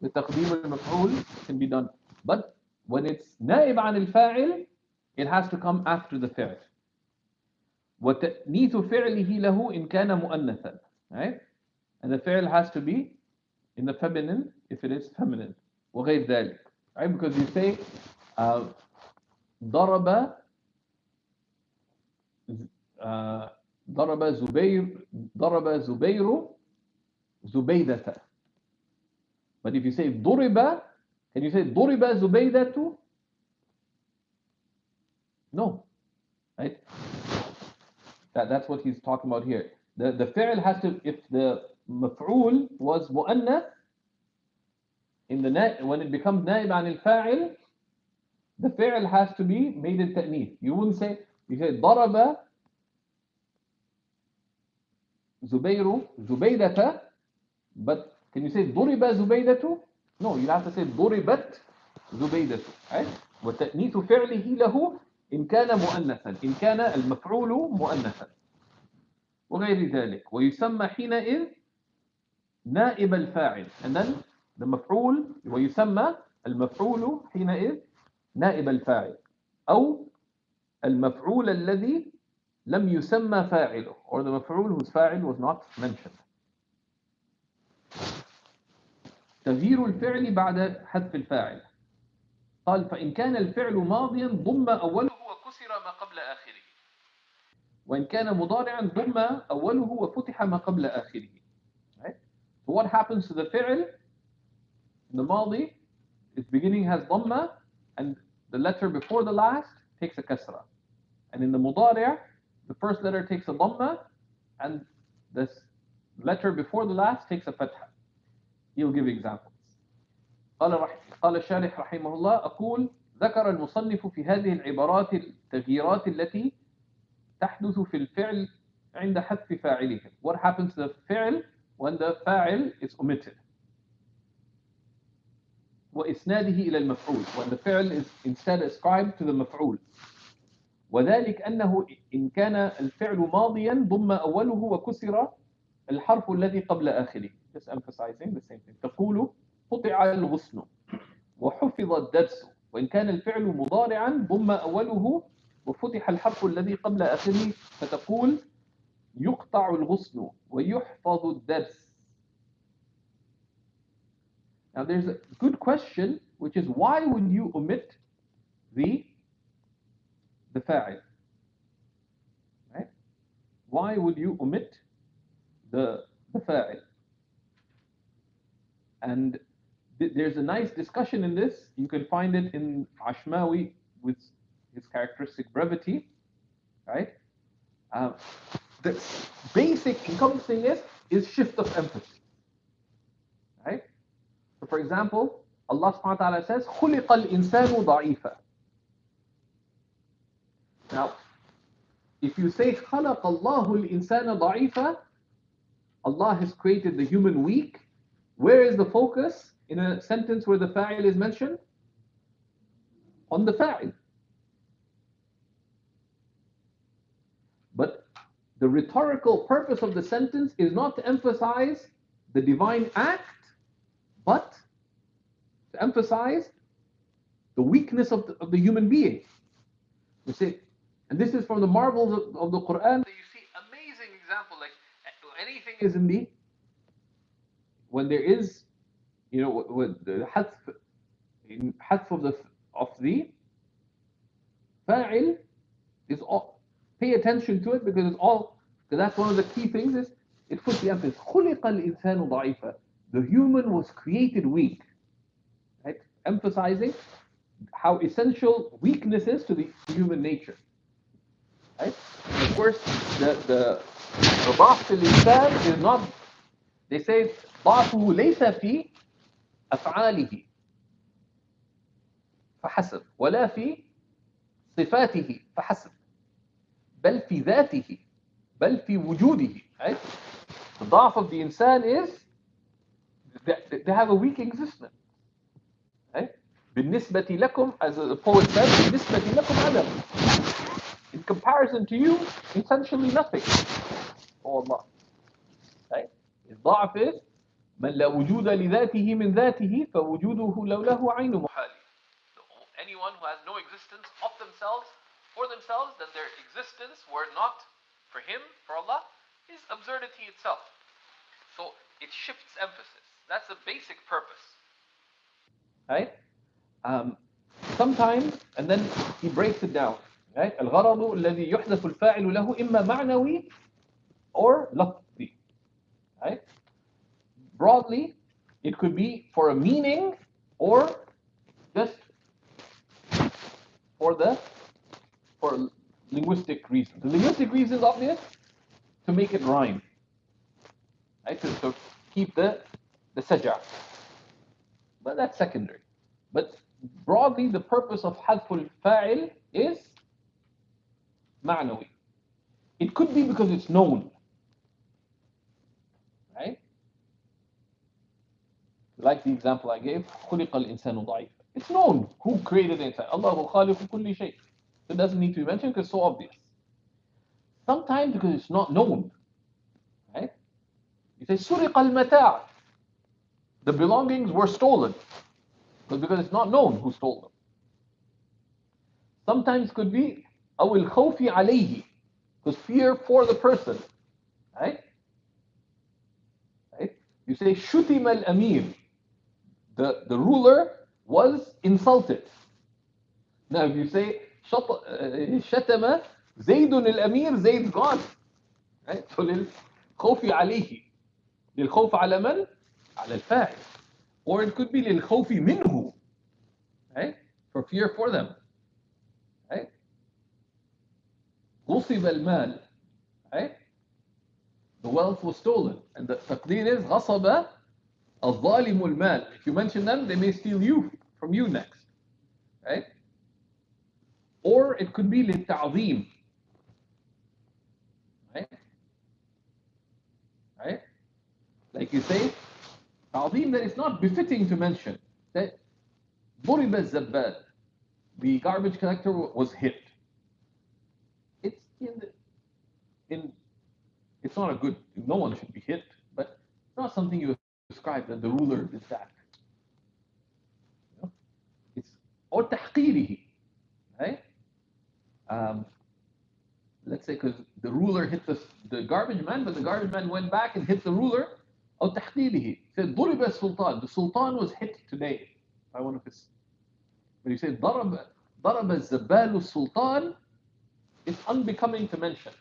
the تقديم المفعول can be done. But when it's نائب عن الفاعل, it has to come after the فعل. وتأنيث فعله له إن كان مؤنثا, right? And the فعل has to be in the feminine if it is feminine. وغير ذلك, right? Because you say ضرب ضرب زبير زبيدة. But if you say ضرب, can you say ضرب زبيدة? No, right? That's what he's talking about here. The fi'l has to, if the maf'ul was mu'annath, when it becomes naib an al-fa'il, the fi'l has to be made in ta'neeth. You wouldn't say, you say ضرب زبير زبيدة, but can you say ضرب زبيدة? No, you have to say ضربت زبيدة, right? وتأنيث فعله له إن كان مؤنثا، إن كان المفعول مؤنثا وغير ذلك، ويسمى حينئذ نائب الفاعل. And then the مفعول ويسمى المفعول حينئذ نائب الفاعل أو المفعول الذي لم يسمى فاعله, or the مفعول whose فاعل was not mentioned. تغيير الفعل بعد حذف الفاعل. قال فإن كان الفعل ماضيا ضم أوله وكسر ما قبل آخره، وإن كان مضارعا ضم أوله وفتح ما قبل آخره. Right? So what happens to the fi'l? In the ماضي, its beginning has ضمة and the letter before the last takes a kasra. And in the مضارع, the first letter takes a ضمة and the letter before the last takes a fatha. He'll give examples. قال الشارح رحمه الله: أقول ذكر المصنف في هذه العبارات التغييرات التي تحدث في الفعل عند حذف فاعله. What happens to the فعل when the فاعل is omitted? وإسناده إلى المفعول, when the فعل is instead ascribed to the مفعول. وذلك أنه إن كان الفعل ماضيا ضم أوله وكسر الحرف الذي قبل آخره. Just emphasizing the same thing. تقول قطع الغصن وحفظ الدرس. وإن كان الفعل مضارعا ضم أوله وفتح الحرف الذي قبل آخره فتقول يقطع الغصن ويحفظ الدرس. Now there's a good question, which is why would you omit the فاعل? Right? Why would you omit the فاعل? And there's a nice discussion in this. You can find it in Ashmawi with his characteristic brevity, right? The basic encompassing is shift of emphasis, right? So for example, Allah subhanahu wa ta'ala says, خُلِقَ الْإِنسَانُ ضَعِيفًا. Now, if you say خَلَقَ اللَّهُ الْإِنسَانَ ضَعِيفًا, Allah has created the human weak, where is the focus in a sentence where the fa'il is mentioned? On the fa'il. But the rhetorical purpose of the sentence is not to emphasize the divine act, but to emphasize the weakness of the human being. You see, and this is from the marvels of the Quran. You see amazing example, like anything is in the, when there is, with the hadf of the fa'il is all, pay attention to it because it's all, because that's one of the key things is it puts the emphasis. خُلِقَ الْإِنسَانُ ضَعِيفًا. The human was created weak, right? Emphasizing how essential weakness is to the human nature, right? And of course, the ضعف الإنسان is not. They say ضعفه ليس في أفعاله فحسب ولا في صفاته فحسب بل في ذاته بل في وجوده, right? The ضعف of the insan is they have a weak existence, right? بالنسبة لكم, as the poet said, بالنسبة لكم عدم. In comparison to you, essentially nothing. Oh Allah, right? الضعف is من لا وجود لذاته من ذاته فوجوده لولاه عين محال. Anyone who has no existence of themselves, for themselves, then their existence were not for him, for Allah, is absurdity itself. So it shifts emphasis. That's the basic purpose. Right? Sometimes, and then he breaks it down. Right? الغرض الذي يحذف الفاعل له إما معنوي or لفظي. Right? Broadly, it could be for a meaning or just for linguistic reasons. The linguistic reason is obvious, to make it rhyme. Right? To keep the saj'a. But that's secondary. But broadly, the purpose of حذف الفاعل is معنوي. It could be because it's known. Right? Like the example I gave, خلق الإنسان ضعيفا. It's known who created the insan. الله خالق كل شيء. It doesn't need to be mentioned because it's so obvious. Sometimes because it's not known. Right? You say سرق المتاع. The belongings were stolen. Because it's not known who stole them. Sometimes could be أو الخوف عليه. Because fear for the person. Right? Right? You say شتم الأمير. The ruler was insulted. Now if you say شتم زيد الأمير, Zayd's gone. Right? So للخوف عليه. للخوف على من؟ على الفاعل. Or it could be للخوف منه. Right? For fear for them. Right? غصب المال. Right? The wealth was stolen. And the تقدير is غصب الظالم المال. If you mention them, they may steal you from you next. Right? Or it could be للتعظيم. Right? Right? Like you say, تعظيم that is not befitting to mention. That ضرب الزبال. The garbage collector was hit. It's it's not a good, no one should be hit, but it's not something you describe that the ruler did that. You know? It's or تحقيره. Right? Let's say because the ruler hit the garbage man, but the garbage man went back and hit the ruler. أو تحقيره. Said ضرب السلطان. The sultan was hit today by one of his. But you say ضرب الزبال السلطان, it's unbecoming to mention.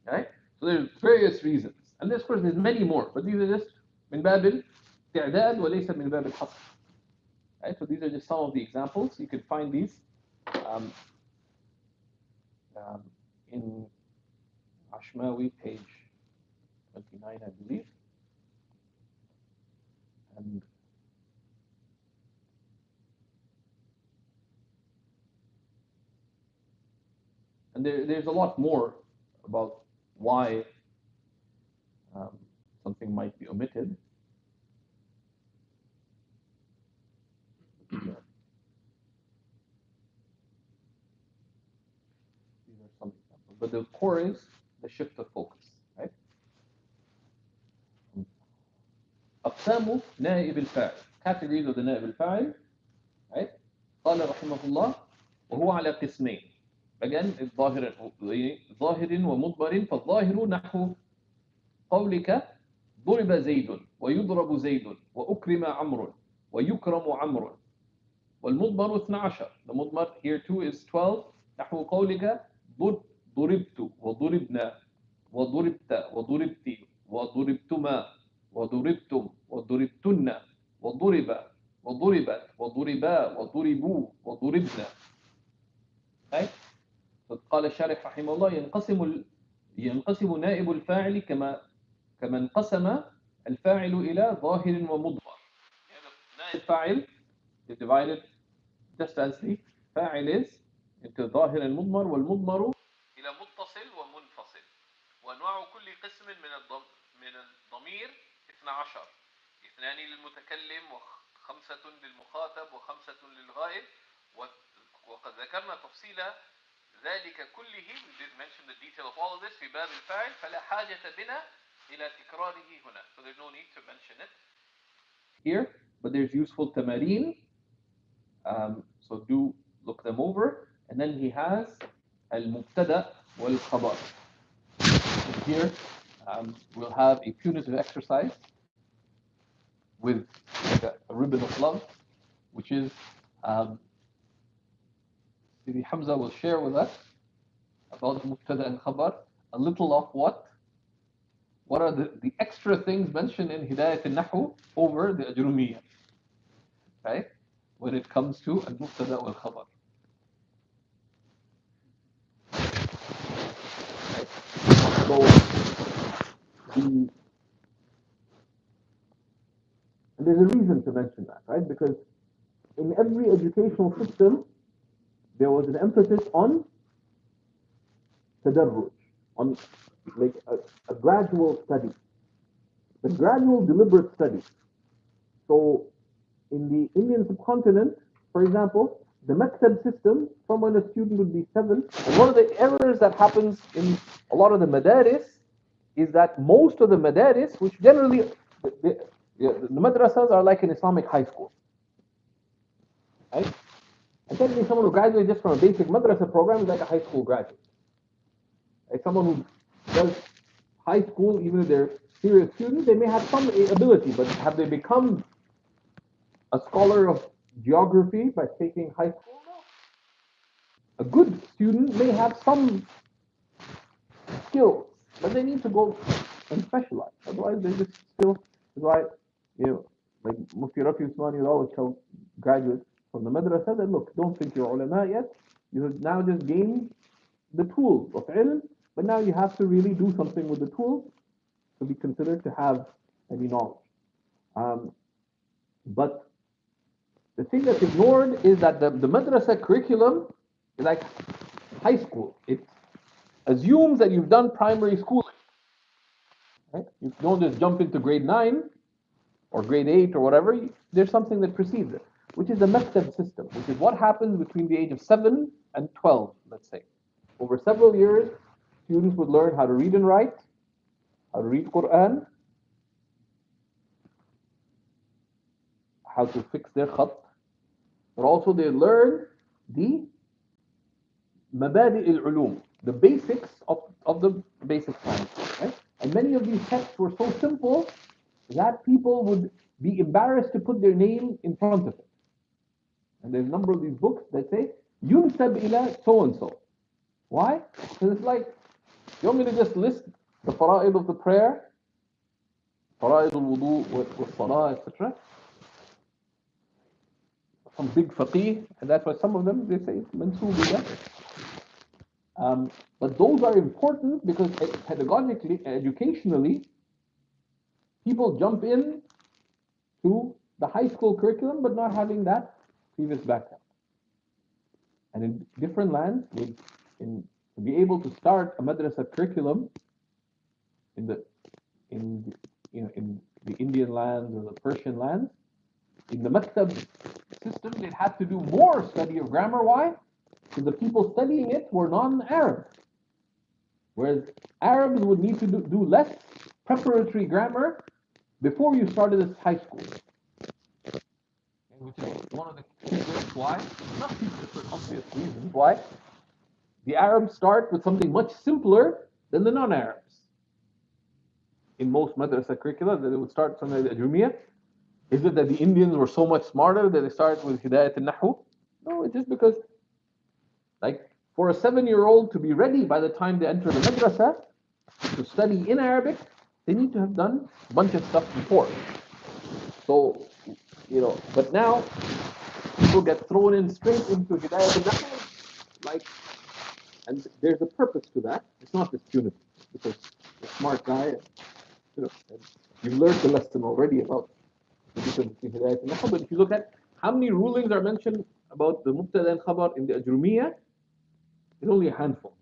Right? So there's various reasons. And of course there's many more, but these are just من باب التعداد وليس من باب الحصر. Right? So these are just some of the examples. You can find these in Ashmawi, page 29, I believe. And there's a lot more about why something might be omitted. These are some examples. But the core is the shift of focus. Right? أقسام نائب الفاعل. Categories of the نائب الفاعل. Right? قال رحمه الله وهو على قسمين. Again, it's ظاهر ومضمر. فالظاهر نحو قولك ضرب زيد ويضرب زيد وأكرم عمرو ويكرم عمرو. والمضمر 12. The مضمر here too is 12. نحو قولك ضربت وضربنا وضربت وضربت وضربتما وضربتم وضربتن وضرب وضربت وضربا وضربوا وضربنا. Right? قال الشارح رحمه الله ينقسم نائب الفاعل كما انقسم الفاعل إلى ظاهر ومضمر. نائب فاعل is divided just as the فاعل is into ظاهر المضمر والمضمر إلى متصل ومنفصل. وأنواع كل قسم من الضمير 12. 2 للمتكلم و5 للمخاطب و5 للغائب. وقد ذكرنا تفصيل ذلك كله. We did mention the detail of all of this في باب الفاعل فلا حاجة بنا إلى تكراره هنا. So there's no need to mention it here, but there's useful tamarin. So do look them over. And then he has al-mubtada wal-khabar. Here we'll have a punitive exercise with like a ribbon of love, which is Sidi Hamza will share with us about the mubtada and khabar, a little of what? What are the extra things mentioned in Hidayat al-Nahu over the Ajrumiyya, right? When it comes to al-Mubtada wal-Khabar. Right? So, and there's a reason to mention that, right? Because in every educational system, there was an emphasis on tadarruj, on like a gradual study, a gradual deliberate study. So in the Indian subcontinent, for example, the maktab system, from when a student would be 7, and one of the errors that happens in a lot of the madaris is that most of the madaris, which generally, the madrasas are like an Islamic high school, right? And technically someone who graduates just from a basic madrasa program is like a high school graduate. Like someone who does high school, even if they're serious students, they may have some ability, but have they become a scholar of geography by taking high school? No. A good student may have some skills, but they need to go and specialize. Otherwise, they just still. That's why, like Mufti Rafi Usmani would always tell graduates from the madrasa that, look, don't think you're ulama yet. You now just gain the tools of ilm, but now you have to really do something with the tools to be considered to have any knowledge. But the thing that's ignored is that the madrasa curriculum is like high school. It assumes that you've done primary schooling. Right? You don't just jump into grade 9 or grade 8 or whatever. There's something that precedes it, which is the maktab system, which is what happens between the age of 7 and 12, let's say. Over several years, students would learn how to read and write, how to read Quran, how to fix their khat, but also they learn the mabadi al-ulum, the basics of the basic science. Right? And many of these texts were so simple that people would be embarrassed to put their name in front of it. And there's a number of these books that say, yunsab ila so-and-so. Why? Because it's like, you want me to just list the fara'id of the prayer, fara'id al-wudu, wa-salah, etc. Some big faqih, and that's why some of them, they say, mansoob ila. But those are important because pedagogically, educationally, people jump in to the high school curriculum but not having that previous background. And in different lands, to be able to start a madrasa curriculum in the Indian lands or the Persian lands, in the maktab system, they had to do more study of grammar. Why? Because the people studying it were non-Arab. Whereas Arabs would need to do less preparatory grammar before you started this high school. Which is one of the key reasons why, not for obvious reasons, why the Arabs start with something much simpler than the non-Arabs. In most madrasa curricula, they would start something like the Ajrumiyya. Is it that the Indians were so much smarter that they started with Hidayat al-Nahu? No, it's just because, like, for a 7-year-old to be ready by the time they enter the madrasa to study in Arabic, they need to have done a bunch of stuff before. So, but now people get thrown in straight into Hidayat al-Nahu, like, and there's a purpose to that. It's not just punitive, because you're a smart guy, and you've learned the lesson already about the difference between Hidayat al-Nahu. But if you look at how many rulings are mentioned about the Mubtada and Khabar in the Ajrumiyya, it's only a handful.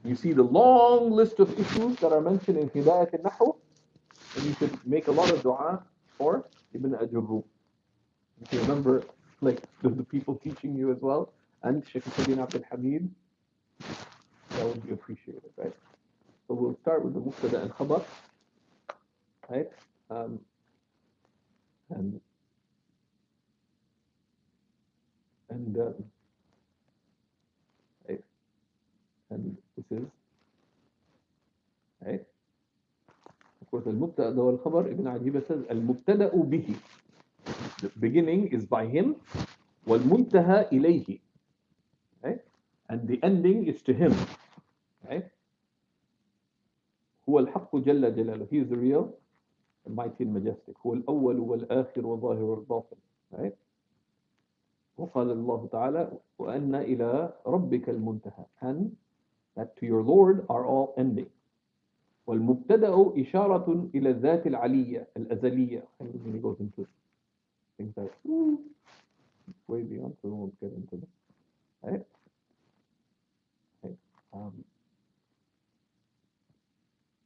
You see the long list of issues that are mentioned in Hidayat al-Nahu, and you should make a lot of dua for Ibn Ajurru. If you remember, like the people teaching you as well, and Shaykh Sayyidina Abdul Hamid, that would be appreciated, right? So we'll start with the Mubtada and Khabar, right? And right? And this is, right? Of course, al-Mubtada wal Khabar, Ibn Ajiba says, al-Mubtada'u bihi. The beginning is by him, wal-Muntaha ilayhi, right? And the ending is to him. هو الحق جل جلاله. He is the real, the mighty and majestic. هو الأول والآخر والظاهر والباطن. Right? وقال الله تعالى وأن إلى ربك المنتهى. And that to your Lord are all ending. والمبتدأ إشارة إلى الذات العلية الأزلية. And when he goes into things like way beyond, so we won't get into that. Right? Right.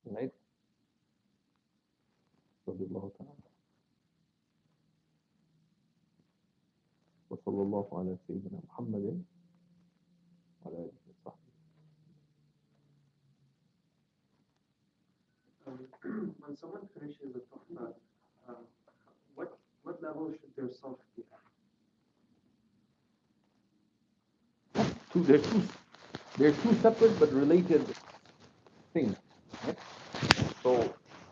Right. رضي الله تعالى وصلى الله على سيدنا محمد وعلى آله وصحبه. When someone finishes a tuhfa, what level should their self be at? They're two separate but related things. Right? So